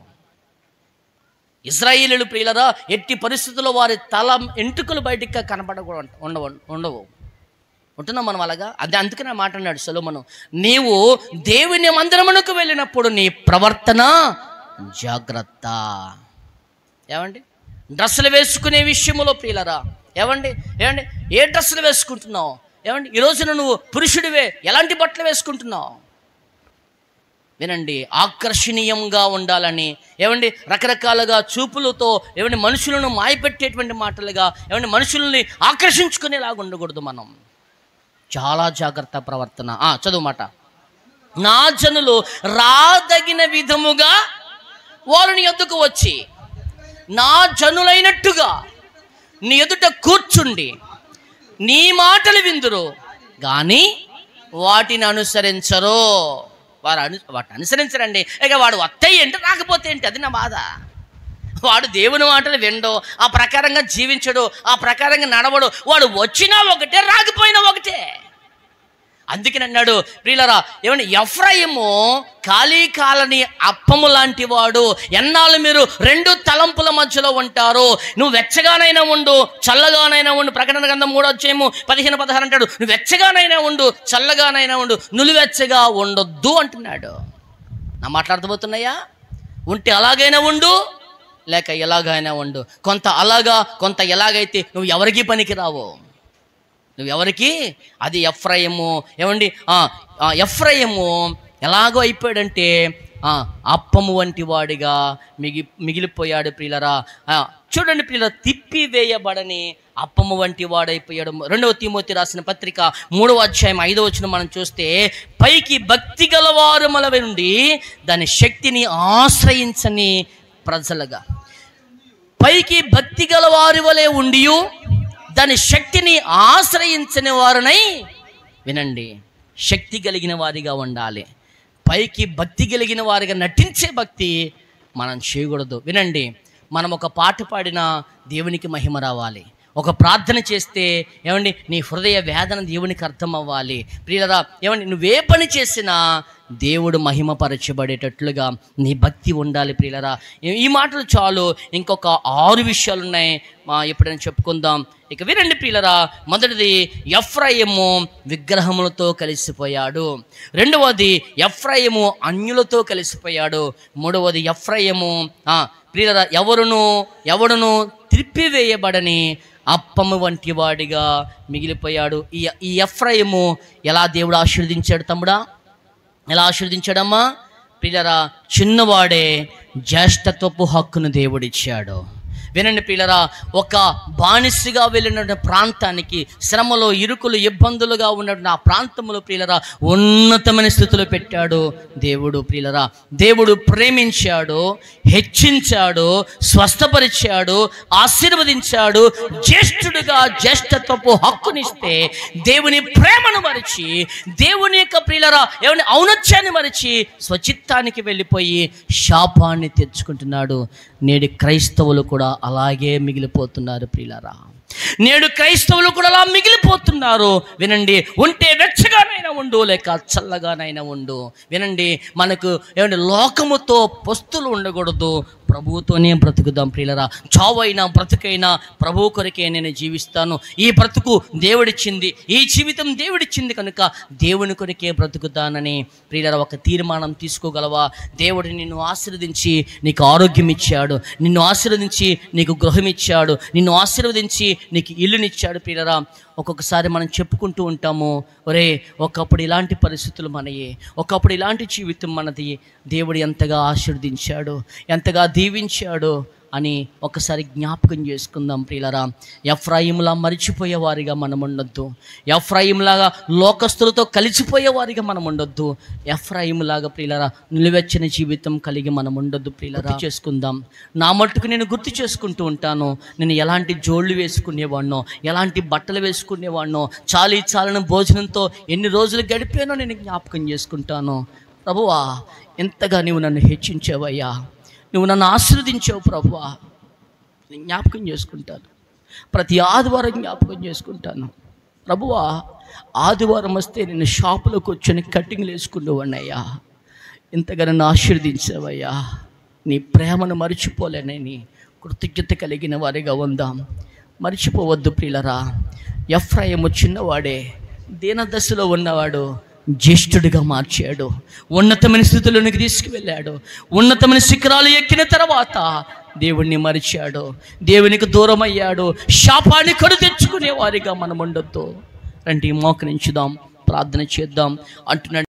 A: ఇశ్రాయేలీయులు ప్రియులారా ఎట్టి పరిస్థితుల్లో వారి తల ఎంట్రుకలు బయటికి కనపడకూడదు, ఉండవు. ఉంటున్నాం మనం అలాగా. అదే అందుకనే మాట అన్నాడు సొలొమోను, నీవు దేవుని మందిరమునకు వెళ్ళినప్పుడు నీ ప్రవర్తన జాగ్రత్త. ఏమండి, డ్రెస్సులు వేసుకునే విషయంలో ప్రియులారా ఏమండి, ఏ డ్రెస్సులు వేసుకుంటున్నావు? ఏమండి, ఈ రోజున నువ్వు పురుషుడివే, ఎలాంటి బట్టలు వేసుకుంటున్నావు? వినండి, ఆకర్షణీయంగా ఉండాలని ఏమండి రకరకాలుగా చూపులతో ఏమండి మనుషులను మాయపెట్టేటువంటి మాటలుగా ఏమండి మనుషుల్ని ఆకర్షించుకునేలాగా ఉండకూడదు. మనం చాలా జాగ్రత్త ప్రవర్తన. చదువు మాట, నా జనులు రాదగిన విధముగా వారిని ఎదుకు వచ్చి నా జనులైనట్టుగా నీ ఎదుట కూర్చుండి నీ మాటలు విందురు కానీ వాటిని అనుసరించరు. వాటిని అనుసరించరండి. ఇక వాడు వస్తాయి ఏంటి, రాకపోతే ఏంటి, అది నా బాధ. వాడు దేవుని మాటలు వినడు, ఆ ప్రకారంగా జీవించడు, ఆ ప్రకారంగా నడవడు. వాడు వచ్చినా ఒకటే, రాకపోయినా ఒకటే. అందుకని అన్నాడు ప్రియులారా ఏమండి, ఎఫ్రాయిము కాళని అప్పము లాంటి వాడు. ఎన్నాళ్ళు మీరు 2 తలంపుల మధ్యలో ఉంటారు. నువ్వు వెచ్చగానైనా ఉండు, చల్లగానైనా ఉండు. ప్రకటన గ్రంథం 3:15-16 అంటాడు, నువ్వు వెచ్చగానైనా ఉండు, చల్లగానైనా ఉండు, నులివెచ్చగా ఉండొద్దు అంటున్నాడు. నా మాట్లాడబోతున్నాయా? ఉంటే అలాగైనా ఉండు, లేక ఎలాగైనా ఉండు. కొంత అలాగా, కొంత ఎలాగైతే నువ్వు ఎవరికి పనికి రావు, నువ్వెవరికి. అది ఎఫ్రాయిము. ఏమండి, ఎఫ్రాయిము ఎలాగో అయిపోయాడంటే అప్పము వంటి వాడిగా మిగిలిపోయాడు ప్రియులరా. చూడండి ప్రియులరా, తిప్పివేయబడని అప్పము వంటి వాడైపోయాడు. 2వ తిమోతి రాసిన పత్రిక 3:5 మనం చూస్తే, పైకి భక్తి గలవారు మలవి నుండి దాని శక్తిని ఆశ్రయించని ప్రజలుగా. పైకి భక్తి గల వారి వలె ఉండి దాని శక్తిని ఆశ్రయించని వారునై, వినండి, శక్తి కలిగిన వారిగా ఉండాలి. పైకి భక్తి కలిగిన వారిగా నటించే భక్తి మనం చేయకూడదు. వినండి, మనం ఒక పాట పాడినా దేవునికి మహిమ రావాలి, ఒక ప్రార్థన చేస్తే ఏమండి నీ హృదయ వేదన దేవునికి అర్థం అవ్వాలి. ప్రియులరా ఏమండి, నువ్వే పని చేసినా దేవుడు మహిమపరచబడేటట్లుగా నీ భక్తి ఉండాలి ప్రియులరా. ఈ మాటలు చాలు, ఇంకొక 6 విషయాలు ఉన్నాయి, ఎప్పుడైనా చెప్పుకుందాం. ఇక వినండి ప్రియులరా. మొదటిది, ఎఫ్రాయిము విగ్రహములతో కలిసిపోయాడు. రెండవది, ఎఫ్రాయిము అన్యులతో కలిసిపోయాడు. మూడవది, ఎఫ్రాయిము ప్రియులరా ఎవడును త్రిప్పివేయబడని అప్పము వంటి వాడిగా మిగిలిపోయాడు. ఈ ఎఫ్రాయిము ఎలా దేవుడు ఆశీర్వదించాడు తమ్ముడా? ఎలా ఆశీర్వదించాడమ్మా? ప్రియులరా, చిన్నవాడే జ్యేష్ఠత్వపు హక్కును దేవుడిచ్చాడు. వినండి ప్రియులరా, ఒక బానిసగా వెళ్ళిన ప్రాంతానికి, శ్రమలో ఇరుకులు ఇబ్బందులుగా ఉన్న ఆ ప్రాంతంలో ప్రియులరా ఉన్నతమైన స్థితిలో పెట్టాడు దేవుడు. ప్రియులరా, దేవుడు ప్రేమించాడు, హెచ్చించాడు, స్వస్థపరిచాడు, ఆశీర్వదించాడు. జ్యేష్ఠుడిగా జ్యేష్ఠత్వపు హక్కునిస్తే దేవుని ప్రేమను మరిచి, దేవుని యొక్క ప్రియులరా ఏమని ఔన్నత్యాన్ని మరిచి స్వచిత్తానికి వెళ్ళిపోయి శాపాన్ని తెచ్చుకుంటున్నాడు. నేడు క్రైస్తవులు కూడా అలాగే మిగిలిపోతున్నారు ప్రియులారా. నేడు క్రైస్తవులు కూడా అలా మిగిలిపోతున్నారు. వినండి, ఉంటే వెచ్చగానైనా ఉండు, లేక చల్లగానైనా ఉండు. వినండి, మనకు ఏమంటే లోకముతో పొస్తులు ఉండకూడదు, ప్రభువుతోనే బ్రతుకుదాం ప్రియులరా. చావైనా బ్రతుకైనా ప్రభువు కొరకే నేను జీవిస్తాను. ఈ బ్రతుకు దేవుడిచ్చింది, ఈ జీవితం దేవుడిచ్చింది కనుక దేవుని కొరకే బ్రతుకుతానని ప్రియులరా ఒక తీర్మానం తీసుకోగలవా? దేవుడు నిన్ను ఆశీర్వదించి నీకు ఆరోగ్యం ఇచ్చాడు, నిన్ను ఆశీర్వదించి నీకు గృహం ఇచ్చాడు, నిన్ను ఆశీర్వదించి నీకు ఇల్లునిచ్చాడు. ప్రియులరా, ఒక్కొక్కసారి మనం చెప్పుకుంటూ ఉంటాము, ఒరే ఒకప్పుడు ఇలాంటి పరిస్థితులు మనయే, ఒకప్పుడు ఇలాంటి జీవితం మనది, దేవుడు ఎంతగా ఆశీర్వదించాడు, ఎంతగా దీవించాడు అని ఒకసారి జ్ఞాపకం చేసుకుందాం ప్రియులరా. ఎఫ్రాయిములా మరిచిపోయేవారిగా మనం ఉండొద్దు. ఎఫ్రాయిములాగా లోకస్తులతో కలిసిపోయేవారిగా మనం ఉండొద్దు. ఎఫ్రాయిములాగా ప్రియులరా నిలువెచ్చని జీవితం కలిగి మనం ఉండొద్దు ప్రియులరా. చేసుకుందాం. నా మట్టుకు నేను గుర్తు చేసుకుంటూ ఉంటాను, నేను ఎలాంటి జోళ్ళు వేసుకునేవాడినో, ఎలాంటి బట్టలు వేసుకునేవాడినో, చాలని భోజనంతో ఎన్ని రోజులు గడిపానో నేను జ్ఞాపకం చేసుకుంటాను. ప్రభువా, ఎంతగా నీవు నన్ను హెచ్చించావయ్యా, నువ్వు నన్ను ఆశీర్వదించావు ప్రభువా. నేను జ్ఞాపకం చేసుకుంటాను, ప్రతి ఆదివారం జ్ఞాపకం చేసుకుంటాను. ప్రభువా, ఆదివారం వస్తే నేను షాపులో కూర్చొని కట్టింగ్లు వేసుకునేవాడినయ్యా, ఇంతగా నన్ను ఆశీర్వదించావయ్యా. నీ ప్రేమను మరిచిపోలేనని కృతజ్ఞత కలిగిన వారిగా ఉందాం. మరిచిపోవద్దు ప్రియులరా. ఎఫ్రాయిము చిన్నవాడే, దీనదశలో ఉన్నవాడు జ్యేష్ఠుడిగా మార్చాడు, ఉన్నతమైన స్థితిలోనికి తీసుకువెళ్ళాడు. ఉన్నతమైన శిఖరాలు ఎక్కిన తర్వాత దేవుణ్ణి మరిచాడు, దేవునికి దూరం అయ్యాడు. శాపాన్ని కడు తెచ్చుకునే వారిగా మనం ఉండొద్దు. రండి, మోకరించుదాం, ప్రార్థన చేద్దాం అంటున్నాడు.